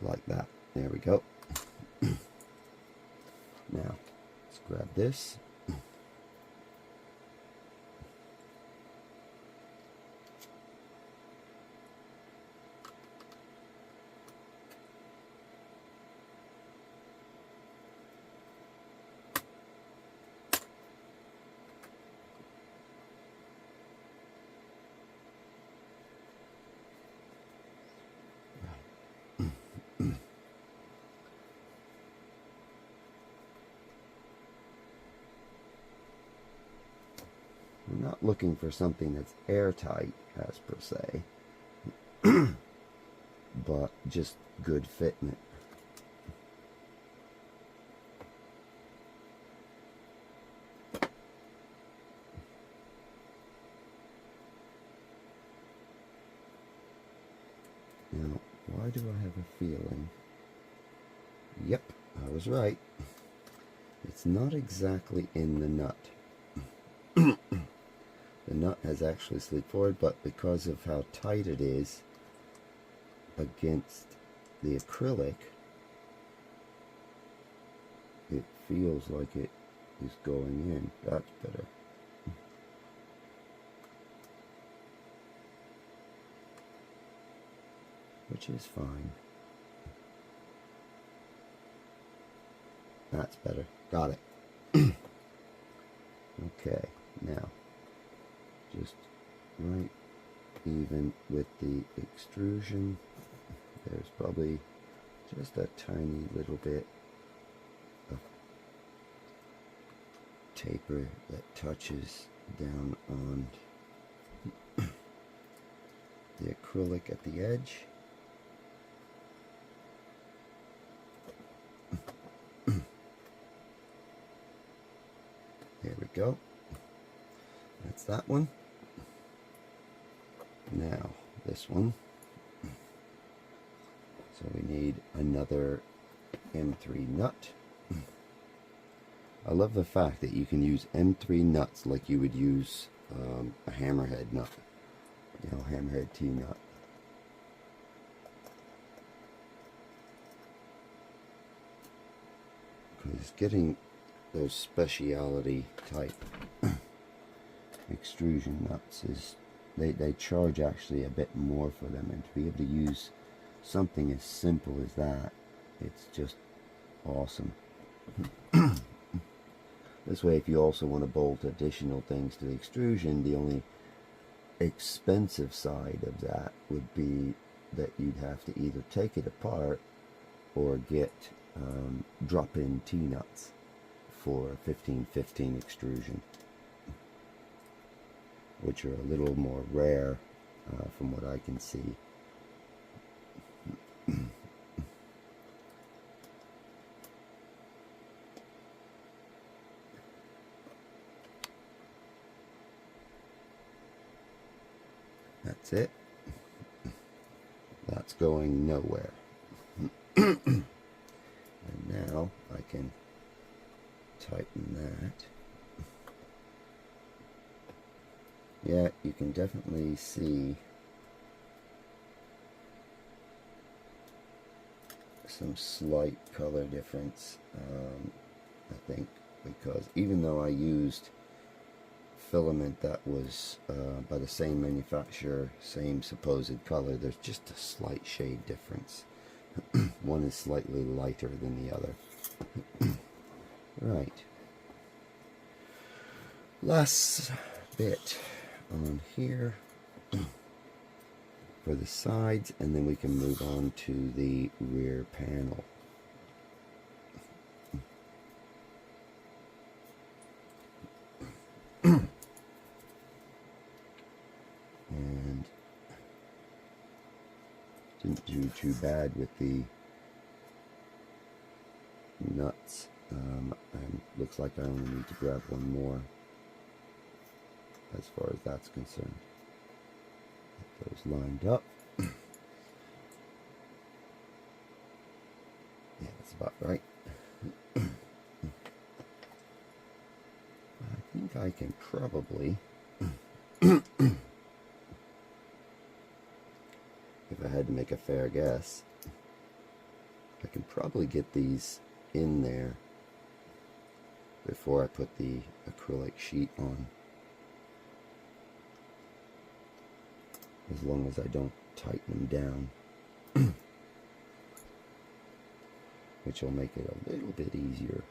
Like that. There we go. Now let's grab this. We're not looking for something that's airtight as per se, but just good fitment. Now, why do I have a feeling? Yep, I was right. It's not exactly in the nut. The nut has actually slid forward, but because of how tight it is against the acrylic, it feels like it is going in. That's better. Which is fine. That's better. Got it. Okay, now just right even with the extrusion. There's probably just a tiny little bit of taper that touches down on the acrylic at the edge. There we go. That's that one. Now this one. So we need another M3 nut. I love the fact that you can use M3 nuts like you would use a hammerhead nut. You know, hammerhead T-nut. Because getting those specialty type extrusion nuts is, they charge actually a bit more for them, and to be able to use something as simple as that, it's just awesome. This way, if you also want to bolt additional things to the extrusion, the only expensive side of that would be that you'd have to either take it apart or get drop-in T-nuts for 1515 extrusion, which are a little more rare from what I can see. That's it. That's going nowhere. And now I can tighten that. Yeah, you can definitely see some slight color difference, I think, because even though I used filament that was by the same manufacturer, same supposed color, there's just a slight shade difference. One is slightly lighter than the other. Right. Last bit on here for the sides, and then we can move on to the rear panel. And didn't do too bad with the nuts, and looks like I only need to grab one more as far as that's concerned. Get those lined up. Yeah, that's about right. I think I can probably, if I had to make a fair guess, I can probably get these in there before I put the acrylic sheet on, as long as I don't tighten them down, which will make it a little bit easier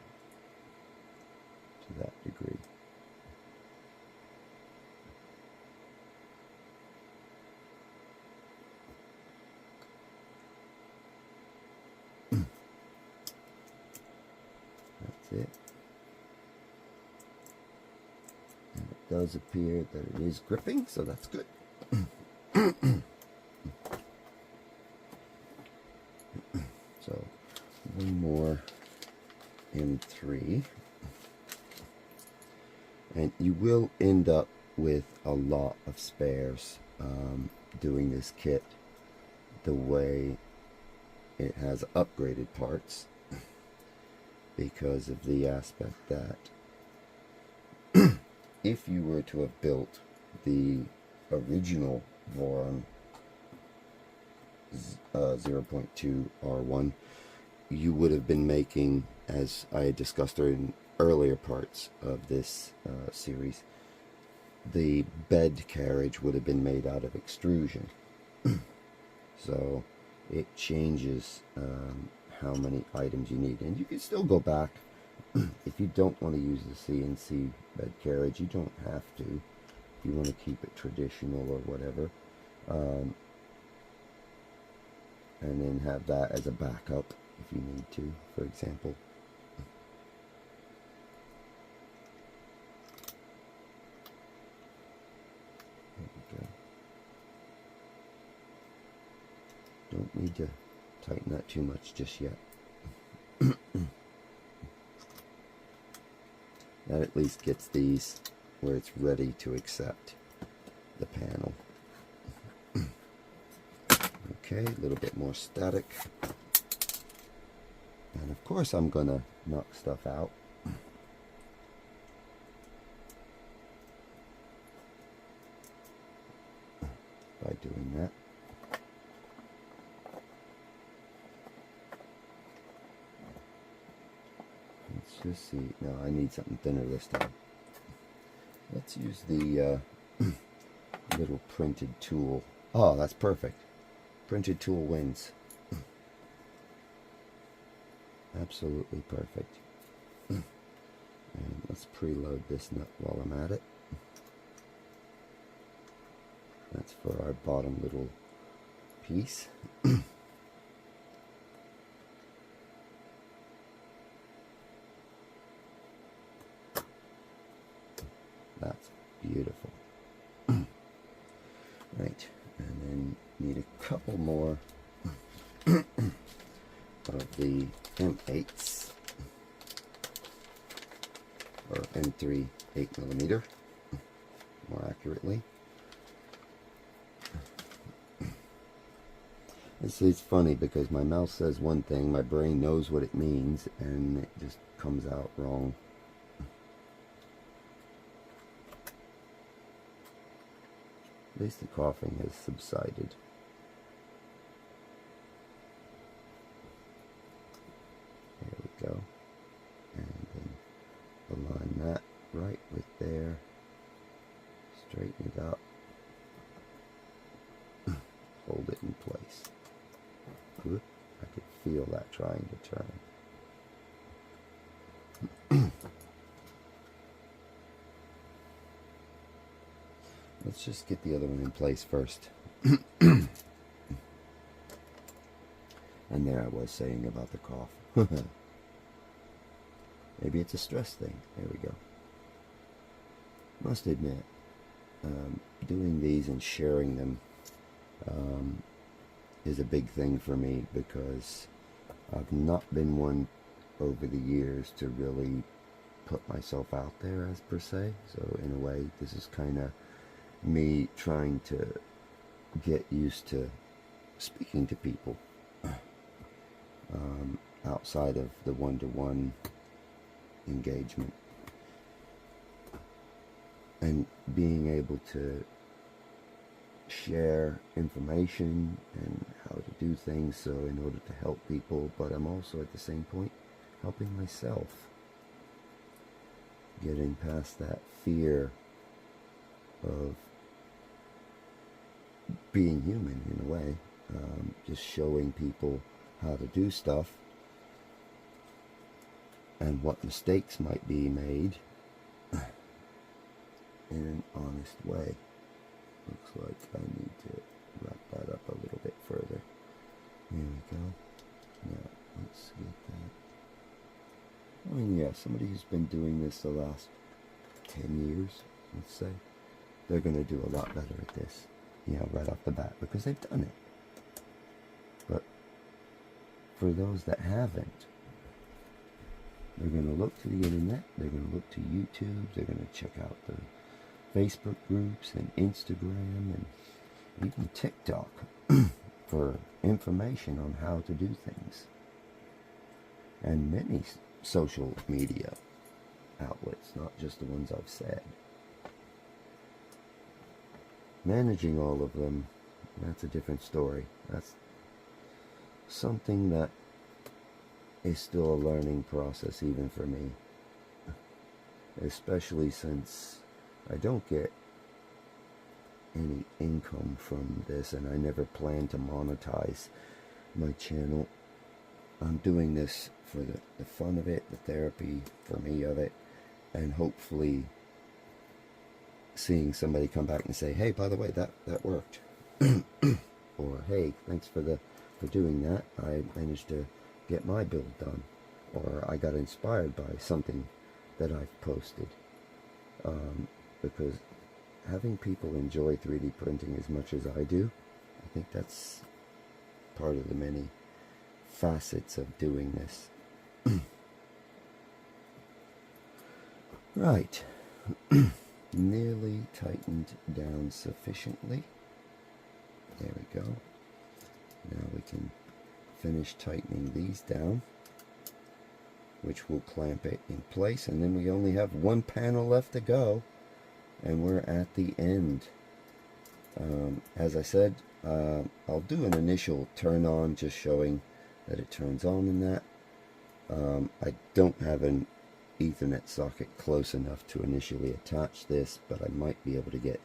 to that degree. That's it. And it does appear that it is gripping, so that's good. So one more M3, and you will end up with a lot of spares doing this kit the way it has upgraded parts, because of the aspect that if you were to have built the original Voron 0.2 R1, you would have been making, as I had discussed in earlier parts of this series, the bed carriage would have been made out of extrusion. So it changes how many items you need, and you can still go back if you don't want to use the CNC bed carriage. You don't have to if you want to keep it traditional or whatever, and then have that as a backup if you need to, for example. There we go. Don't need to tighten that too much just yet. That at least gets these where it's ready to accept the panel. Okay, a little bit more static. And of course I'm gonna knock stuff out. By doing that. Let's just see. No, I need something thinner this time. Let's use the little printed tool. Oh, that's perfect. Printed tool wins. Absolutely perfect. And let's preload this nut while I'm at it. That's for our bottom little piece. That's beautiful. Right, and then need a couple more of the M8s, or M3 8mm, more accurately. It's funny because my mouth says one thing, my brain knows what it means, and it just comes out wrong. At least the coughing has subsided. There we go. And then align that right with there. Straighten it up. Hold it in place. Good. I could feel that trying to turn. Let's just get the other one in place first. And there I was saying about the cough. Maybe it's a stress thing. There we go. Must admit, doing these and sharing them is a big thing for me, because I've not been one over the years to really put myself out there as per se. So in a way, this is kind of me trying to get used to speaking to people outside of the one-to-one engagement, and being able to share information and how to do things, so in order to help people, but I'm also at the same point helping myself, getting past that fear of being human in a way, just showing people how to do stuff and what mistakes might be made in an honest way. Looks like I need to wrap that up a little bit further. Here we go. Now, let's get that. I mean, yeah, somebody who's been doing this the last 10 years, let's say, they're going to do a lot better at this, you know, right off the bat, because they've done it. But for those that haven't, they're going to look to the internet, they're going to look to YouTube, they're going to check out the Facebook groups and Instagram and even TikTok for information on how to do things. And many social media outlets, not just the ones I've said. Managing all of them, that's a different story. That's something that is still a learning process even for me. Especially since I don't get any income from this, and I never plan to monetize my channel. I'm doing this for the fun of it, the therapy for me of it, and hopefully seeing somebody come back and say, hey, by the way, that worked. Or, hey, thanks for doing that. I managed to get my build done. Or I got inspired by something that I've posted. Because having people enjoy 3D printing as much as I do, I think that's part of the many facets of doing this. Right. Nearly tightened down sufficiently. There we go. Now we can finish tightening these down, which will clamp it in place, and then we only have one panel left to go, and we're at the end. As I said, I'll do an initial turn on, just showing that it turns on and that. I don't have an Ethernet socket close enough to initially attach this, but I might be able to get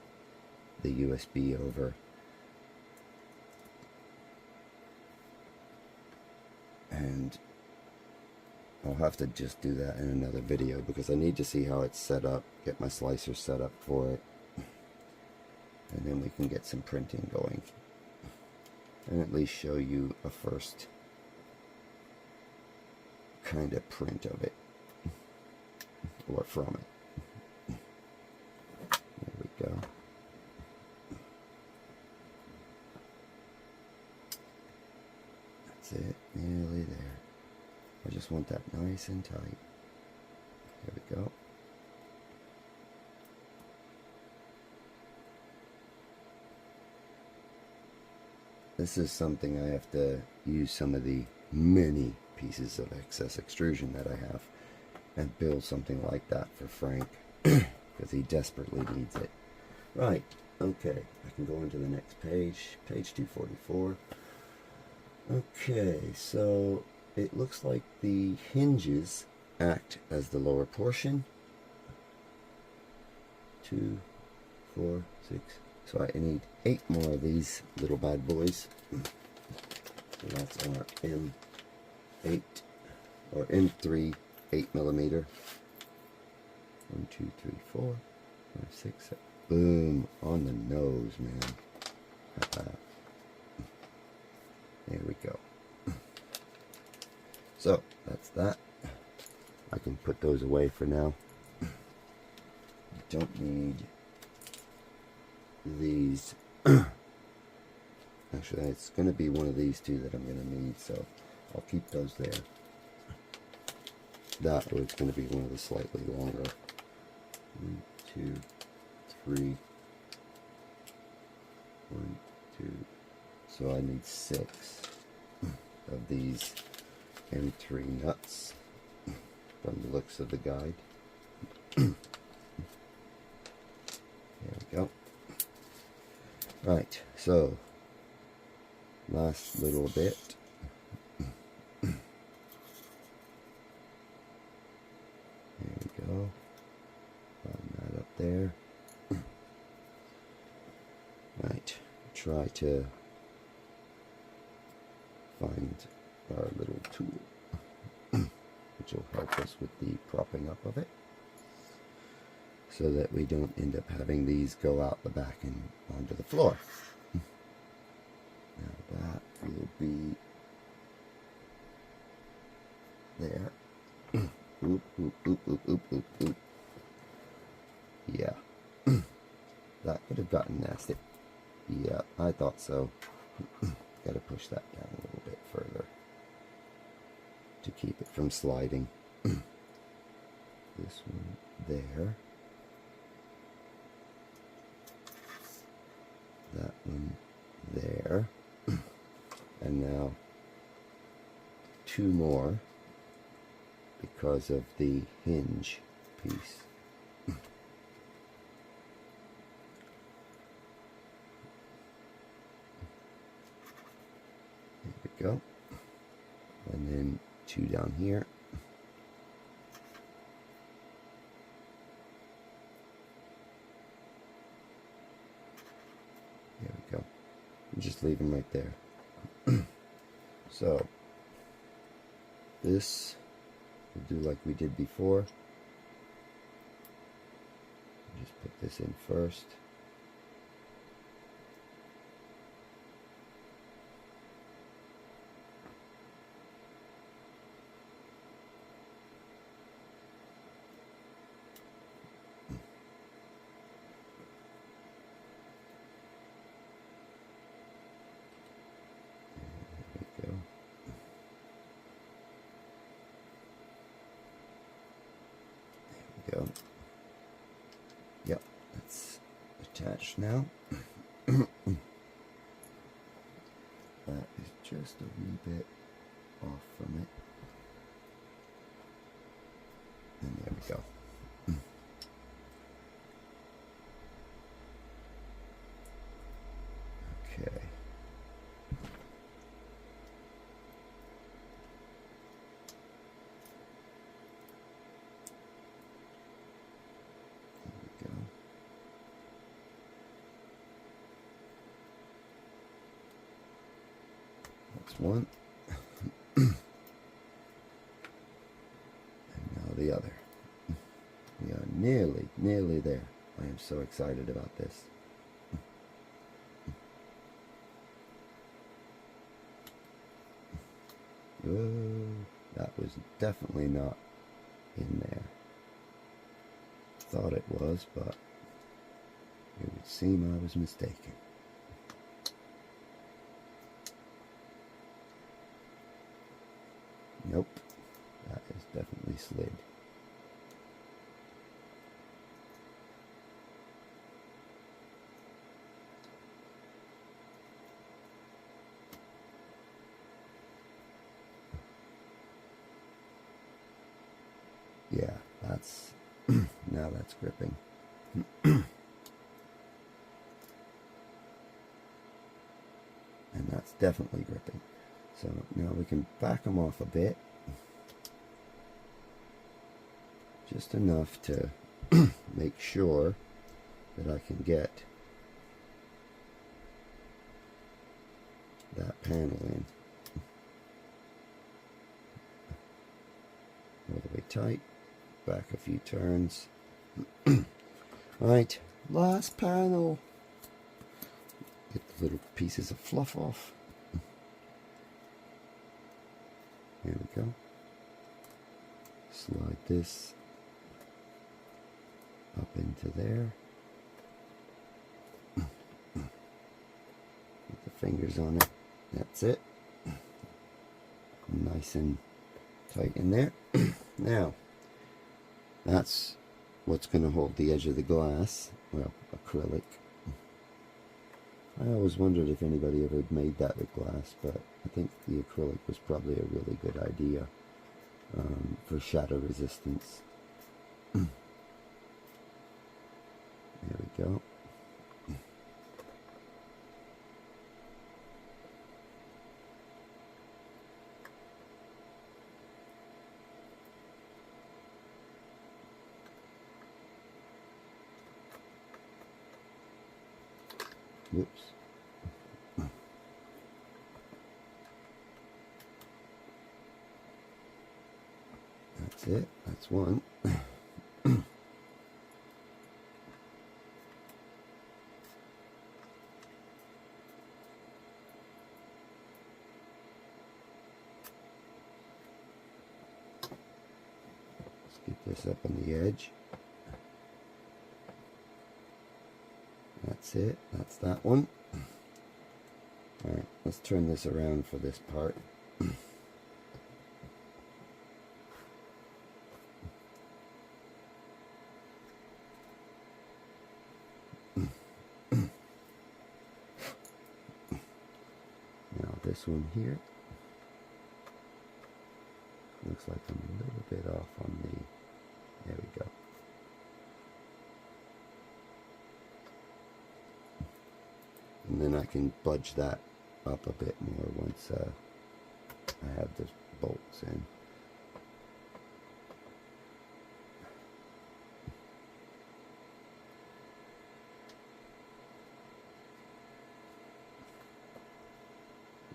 the USB over. And I'll have to just do that in another video, because I need to see how it's set up, get my slicer set up for it, and then we can get some printing going, and at least show you a first kind of print of it, or from it. There we go. That's it, nearly there. I just want that nice and tight. There we go. This is something I have to use some of the many pieces of excess extrusion that I have and build something like that for Frank, because he desperately needs it. Right, okay, I can go into the next page, page 244. Okay, so it looks like the hinges act as the lower portion. 2, 4, 6. So I need 8 more of these little bad boys. So that's our M8 or M3 8mm. 1, 2, 3, 4, 5, 6, 7. Boom, on the nose, man. There we go. So that's that. I can put those away for now. Don't need these. Actually, it's going to be one of these two that I'm going to need, so I'll keep those there. That was going to be one of the slightly longer. 1, 2, 3. 1, 2. So I need 6 of these M3 nuts from the looks of the guide. There we go. Right, so last little bit. There we go. Button that up there. Right, try to find our little tool, which will help us with the propping up of it, so that we don't end up having these go out the back and onto the floor. Now that will be there. Oop, oop, oop, oop, oop, oop, oop. Yeah. gotten nasty. Yeah, I thought so. Got to push that down a little bit further to keep it from sliding. This one there. That one there. And now 2 more because of the hinge piece. There we go. And then 2 down here. There we go. And just leave them right there. So this we'll do like we did before. Just put this in first. Go. Yep, that's attached now. That is just a wee bit off from it. And there we go. Okay. One and now the other. We are nearly there. I am so excited about this. Whoa, that was definitely not in there. Thought it was, but it would seem I was mistaken. Nope, that is definitely slid. Yeah, that's, now that's gripping. And that's definitely gripping. So now we can back them off a bit. Just enough to make sure that I can get that panel in. All the way tight. Back a few turns. Right, last panel. Get the little pieces of fluff off. There we go. Slide this up into there. Put the fingers on it. That's it. Nice and tight in there. Now, that's what's going to hold the edge of the glass. Well, acrylic. I always wondered if anybody ever had made that with glass, but I think the acrylic was probably a really good idea for shadow resistance. There we go. Whoops. That's it. That's one. Let's get this up on the edge. That's That's it. That's that one. Alright, let's turn this around for this part. Now this one here. Looks like I'm a little bit off on the... There we go. And then I can budge that up a bit more once I have the bolts in.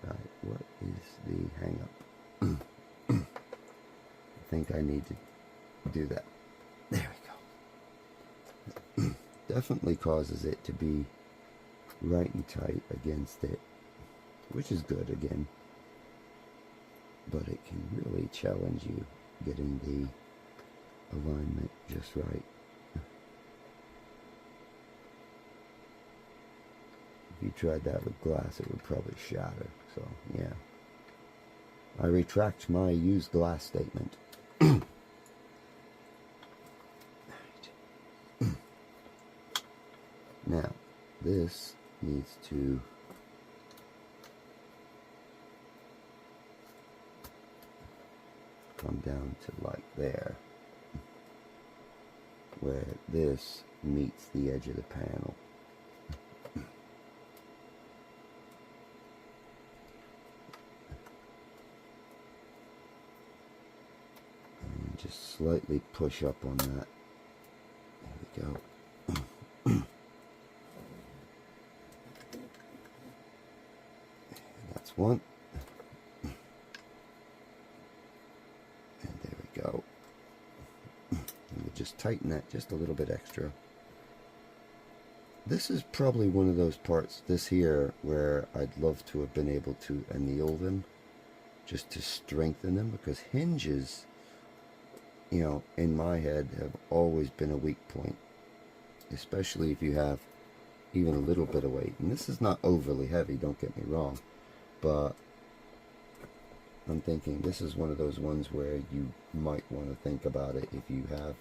Right, what is the hang up? I think I need to do that. There we go. Definitely causes it to be right and tight against it, which is good again, but it can really challenge you getting the alignment just right. If you tried that with glass, it would probably shatter. So yeah, I retract my use glass statement. Now this needs to come down to like there, where this meets the edge of the panel. And just slightly push up on that. There we go. One, and there we go. And we'll just tighten that just a little bit extra. This is probably one of those parts, this here, where I'd love to have been able to anneal them, just to strengthen them, because hinges, you know, in my head have always been a weak point, especially if you have even a little bit of weight. And this is not overly heavy, don't get me wrong. But I'm thinking this is one of those ones where you might want to think about it if you have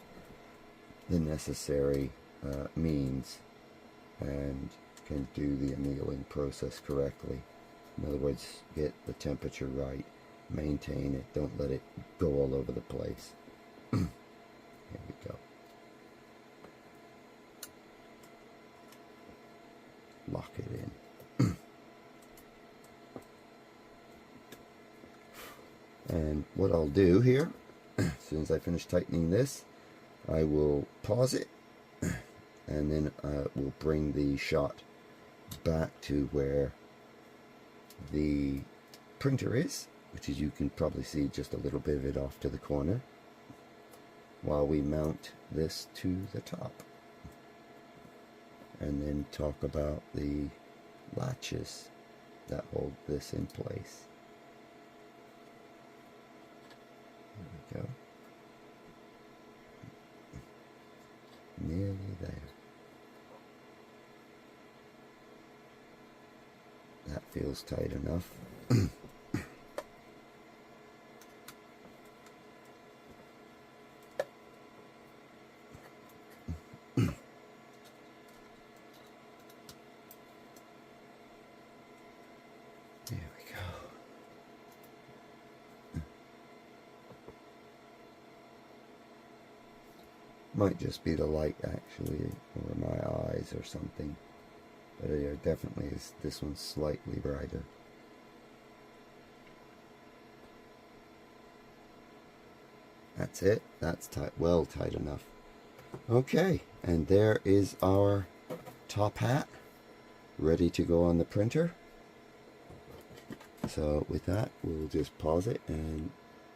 the necessary means and can do the annealing process correctly. In other words, get the temperature right, maintain it, don't let it go all over the place. Here we go. Lock it in. And what I'll do here, as soon as I finish tightening this, I will pause it, and then we'll bring the shot back to where the printer is, which is, you can probably see just a little bit of it off to the corner, while we mount this to the top. And then talk about the latches that hold this in place. There we go. Nearly there. That feels tight enough. There we go. Might just be the light actually, or my eyes or something. But it definitely is, this one's slightly brighter. That's it. That's tight, well tight enough. Okay, and there is our top hat ready to go on the printer. So with that, we'll just pause it and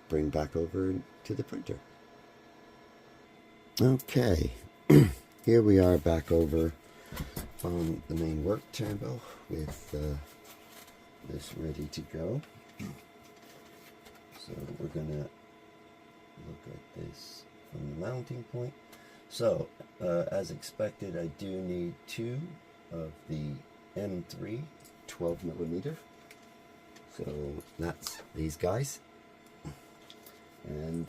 bring back over to the printer. Okay, here we are back over on the main work table with this ready to go. So we're gonna look at this from the mounting point. So as expected, I do need two of the M3 12mm. So that's these guys. And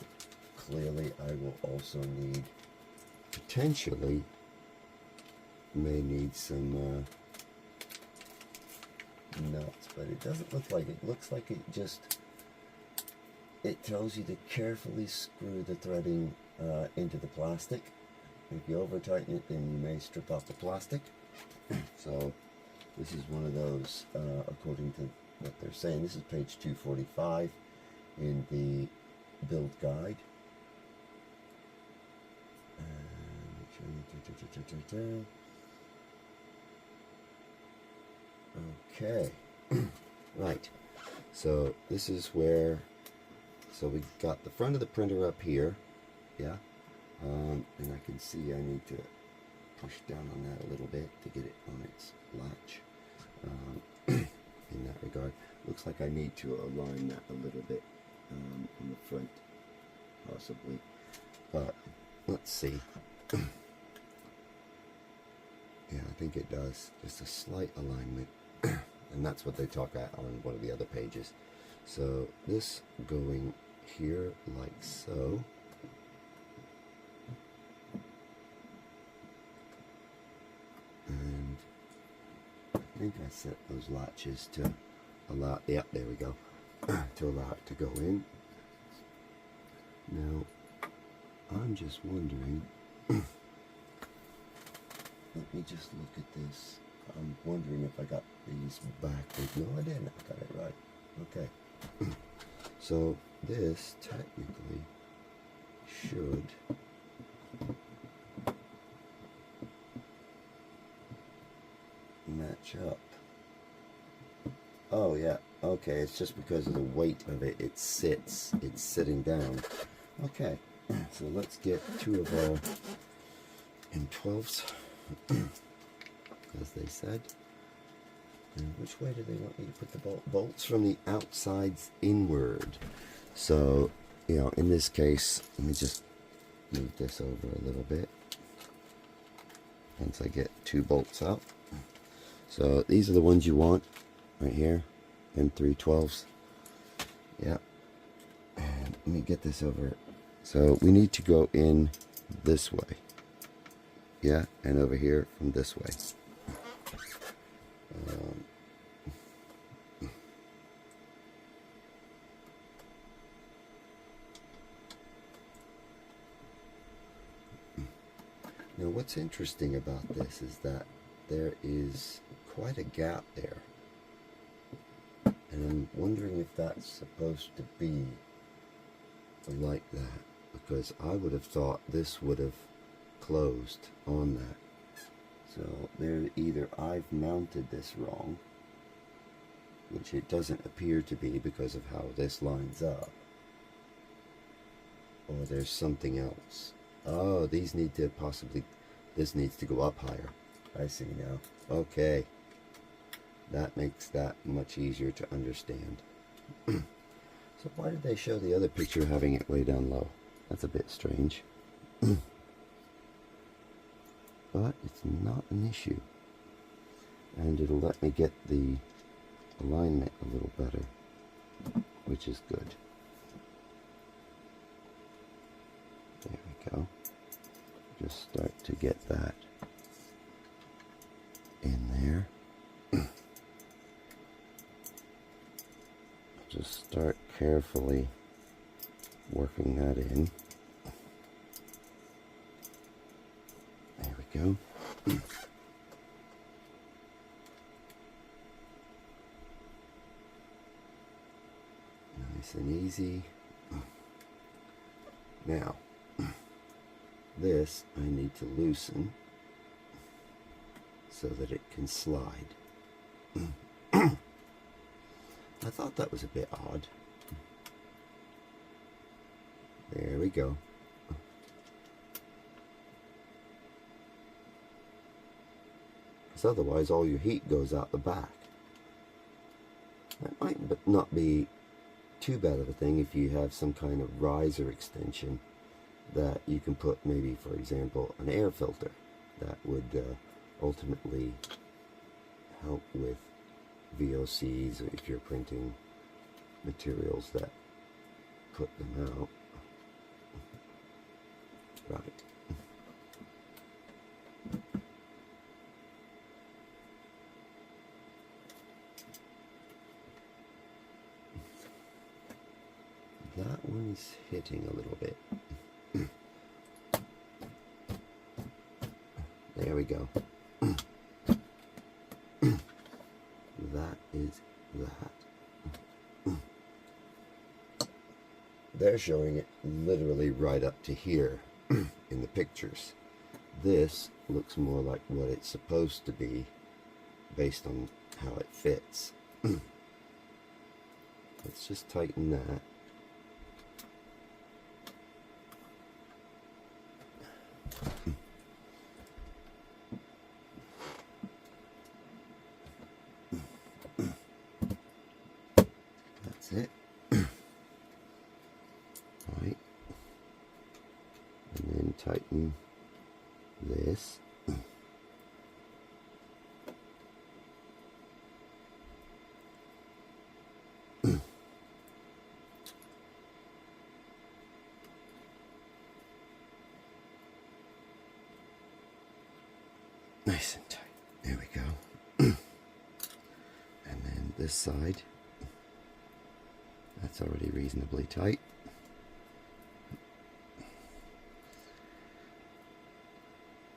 clearly I will also need, potentially, may need some nuts, but it doesn't look like it. It looks like it tells you to carefully screw the threading into the plastic. If you over tighten it, then you may strip off the plastic. So this is one of those, according to what they're saying. This is page 245 in the build guide. Okay. Right. So this is where, so we got the front of the printer up here. Yeah. And I can see I need to push down on that a little bit to get it on its latch. In that regard, looks like I need to align that a little bit on the front, possibly. But let's see. Yeah, I think it does. Just a slight alignment. And that's what they talk about on one of the other pages. So this going here like so. And I think I set those latches to allow, yeah, there we go, to allow it to go in. Now, I'm just wondering, let me just look at this. I'm wondering if I got these backwards. No, I didn't. I got it right. Okay. So this technically should match up. Oh yeah, okay, it's just because of the weight of it, it's sitting down. Okay, so let's get two of our M12s, as they said. And which way do they want me to put the bolts? From the outsides inward. So, you know, in this case, let me just move this over a little bit once I get two bolts out. So these are the ones you want right here, M312s. Yeah. And let me get this over. So we need to go in this way. Yeah, and over here from this way. Now what's interesting about this is that there is quite a gap there, and I'm wondering if that's supposed to be like that, because I would have thought this would have closed on that. So there, either I've mounted this wrong, which it doesn't appear to be because of how this lines up, or there's something else. Oh, these need to possibly, this needs to go up higher. I see now. Okay. That makes that much easier to understand. So why did they show the other picture having it way down low? That's a bit strange. But it's not an issue. And it'll let me get the alignment a little better, which is good. There we go. Just start to get that in there. Just start carefully working that in. There we go. Nice and easy. Now, this I need to loosen so that it can slide. I thought that was a bit odd. There we go. Because otherwise all your heat goes out the back. That might not be too bad of a thing if you have some kind of riser extension that you can put, maybe, for example, an air filter that would ultimately help with VOCs, or if you're printing materials that put them out. Right. That one's hitting a little bit. There we go. That is that. They're showing it literally right up to here in the pictures. This looks more like what it's supposed to be based on how it fits. Let's just tighten that. That's it. Right. And then tighten this. Nice and tight. There we go. And then this side, that's already reasonably tight.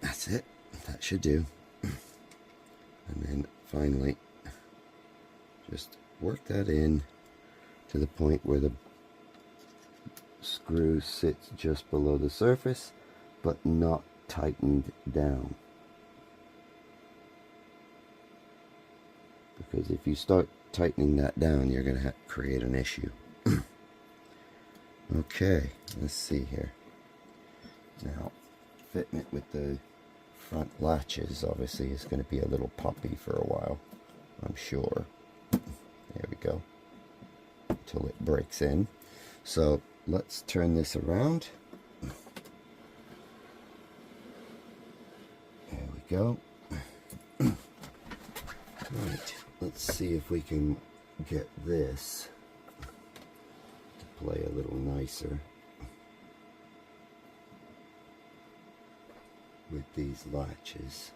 That's it. That should do. And then finally, just work that in to the point where the screw sits just below the surface, but not tightened down. Because if you start tightening that down, you're going to create an issue. Okay, let's see here. Now, fitting it with the front latches obviously is going to be a little puppy for a while, I'm sure. There we go. Until it breaks in. So let's turn this around. There we go. Right, let's see if we can get this to play a little nicer with these latches.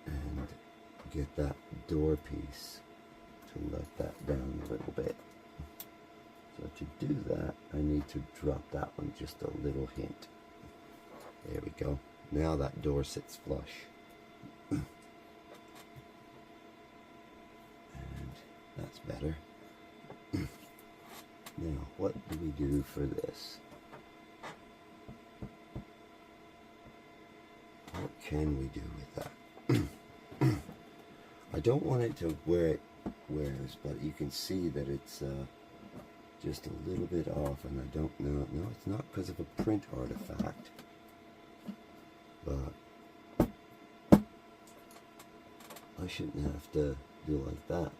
And get that door piece to let that down a little bit. So to do that, I need to drop that one just a little hint. There we go. Now that door sits flush. And that's better. Now, what do we do for this? What can we do with that? I don't want it to where it wears, but you can see that it's just a little bit off, and I don't know. No, it's not because of a print artifact. But I shouldn't have to do like that,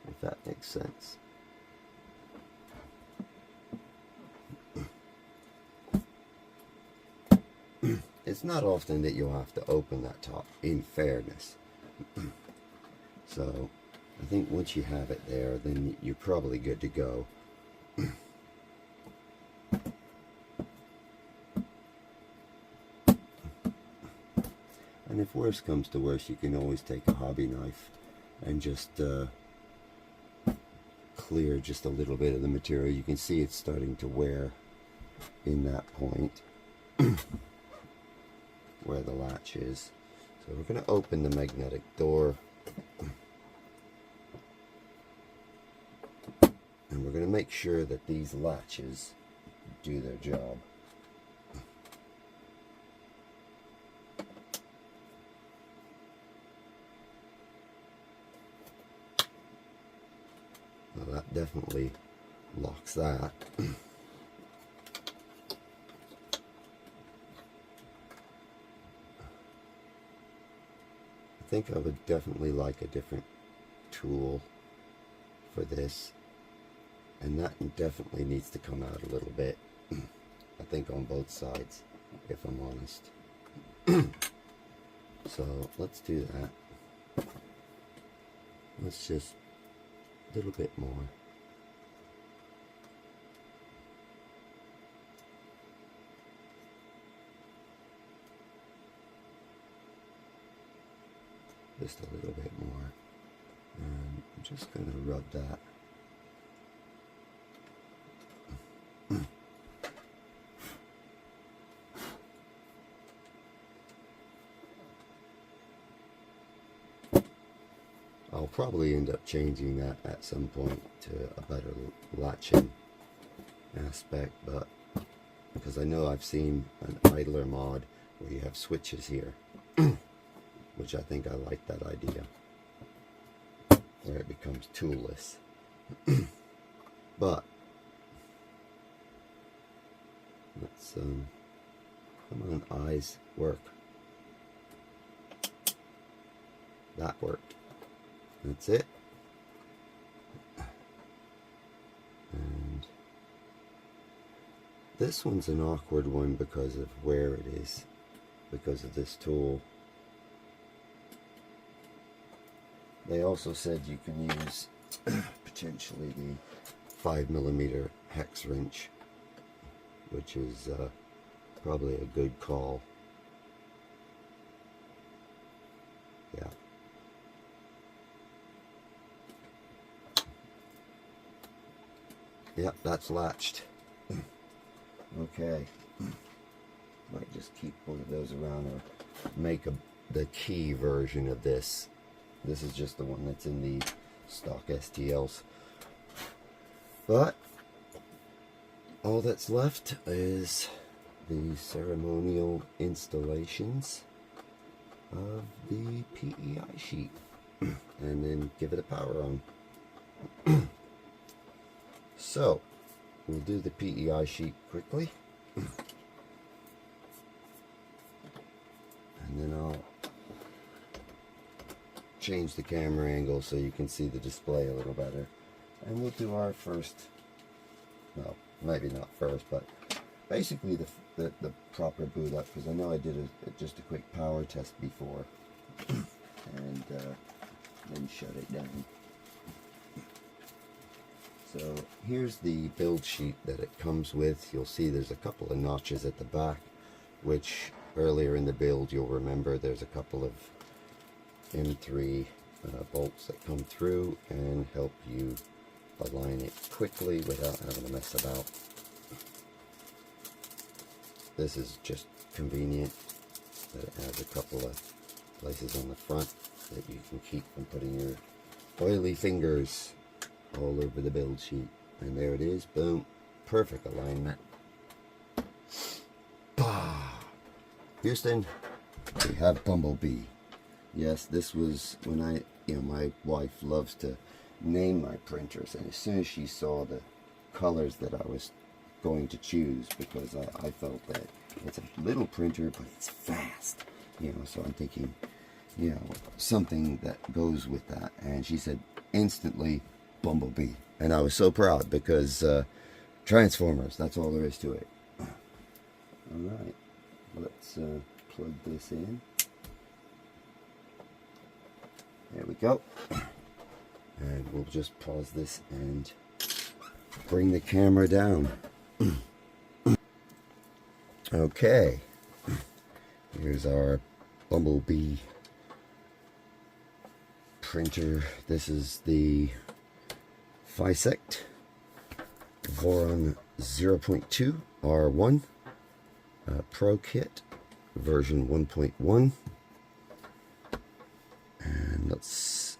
if that makes sense. It's not often that you'll have to open that top, in fairness. So I think once you have it there, then you're probably good to go. And if worse comes to worse, you can always take a hobby knife and just clear just a little bit of the material. You can see it's starting to wear in that point where the latch is. So we're going to open the magnetic door. And we're going to make sure that these latches do their job. Well, that definitely locks that. I think I would definitely like a different tool for this, and that definitely needs to come out a little bit. I think on both sides, if I'm honest. So let's do that. Let's just a little bit more. Just a little bit more. And I'm just going to rub that. I'll probably end up changing that at some point to a better latching aspect, but because I know I've seen an idler mod where you have switches here, which I think I like that idea, where it becomes toolless. But let's come on, eyes, work. That worked. That's it. And this one's an awkward one because of where it is, because of this tool. They also said you can use potentially the 5mm hex wrench, which is probably a good call. Yeah. Yep, that's latched. Okay. Might just keep one of those around or make the key version of this. This is just the one that's in the stock STLs. But all that's left is the ceremonial installations of the PEI sheet. And then give it a power on. So, we'll do the PEI sheet quickly, and then I'll change the camera angle so you can see the display a little better, and we'll do our first, well, maybe not first, but basically the proper boot up, because I know I did just a quick power test before, and then shut it down. So here's the build sheet that it comes with. You'll see there's a couple of notches at the back, which earlier in the build you'll remember there's a couple of M3 bolts that come through and help you align it quickly without having to mess about. This is just convenient that it has a couple of places on the front that you can keep from putting your oily fingers all over the build sheet. And there it is, boom, perfect alignment. Bah! Houston, we have Bumblebee. Yes, this was when my wife loves to name my printers, and as soon as she saw the colors that I was going to choose, because I felt that it's a little printer but it's fast, so I'm thinking, something that goes with that, and she said instantly Bumblebee, and I was so proud because Transformers, that's all there is to it. Alright, let's plug this in. There we go. And we'll just pause this and bring the camera down. Okay, here's our Bumblebee printer. This is the FYSETC Voron 0.2 R1 Pro Kit version 1.1. And let's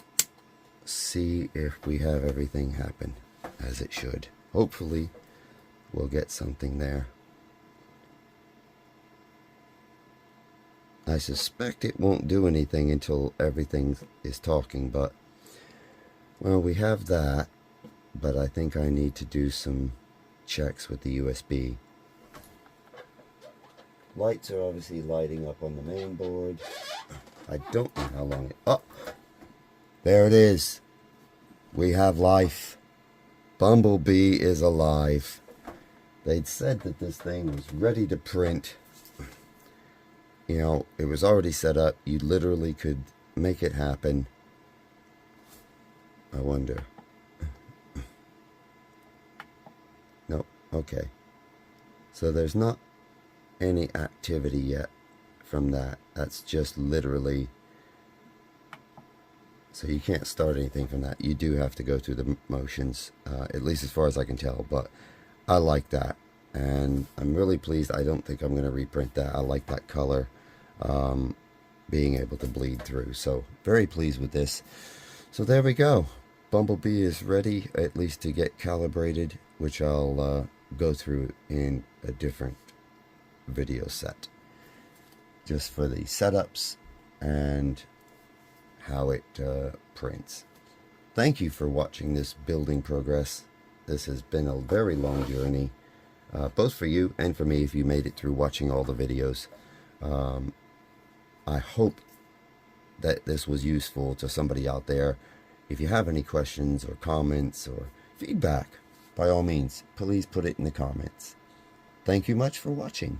see if we have everything happen as it should. Hopefully we'll get something there. I suspect it won't do anything until everything is talking, but well, we have that, but I think I need to do some checks with the USB. Lights are obviously lighting up on the main board. I don't know how long it... Oh! There it is. We have life. Bumblebee is alive. they'd said that this thing was ready to print. You know, it was already set up. You literally could make it happen. I wonder. Nope. Okay. So there's not any activity yet from that. That's just literally. So you can't start anything from that. You do have to go through the motions, at least as far as I can tell. But I like that. And I'm really pleased. I don't think I'm going to reprint that. I like that color being able to bleed through. So very pleased with this. So there we go. Bumblebee is ready, at least to get calibrated, which I'll go through in a different video set. Just for the setups and how it prints. Thank you for watching this building progress. This has been a very long journey, both for you and for me if you made it through watching all the videos. I hope that this was useful to somebody out there. If you have any questions or comments or feedback, by all means, please put it in the comments. Thank you much for watching.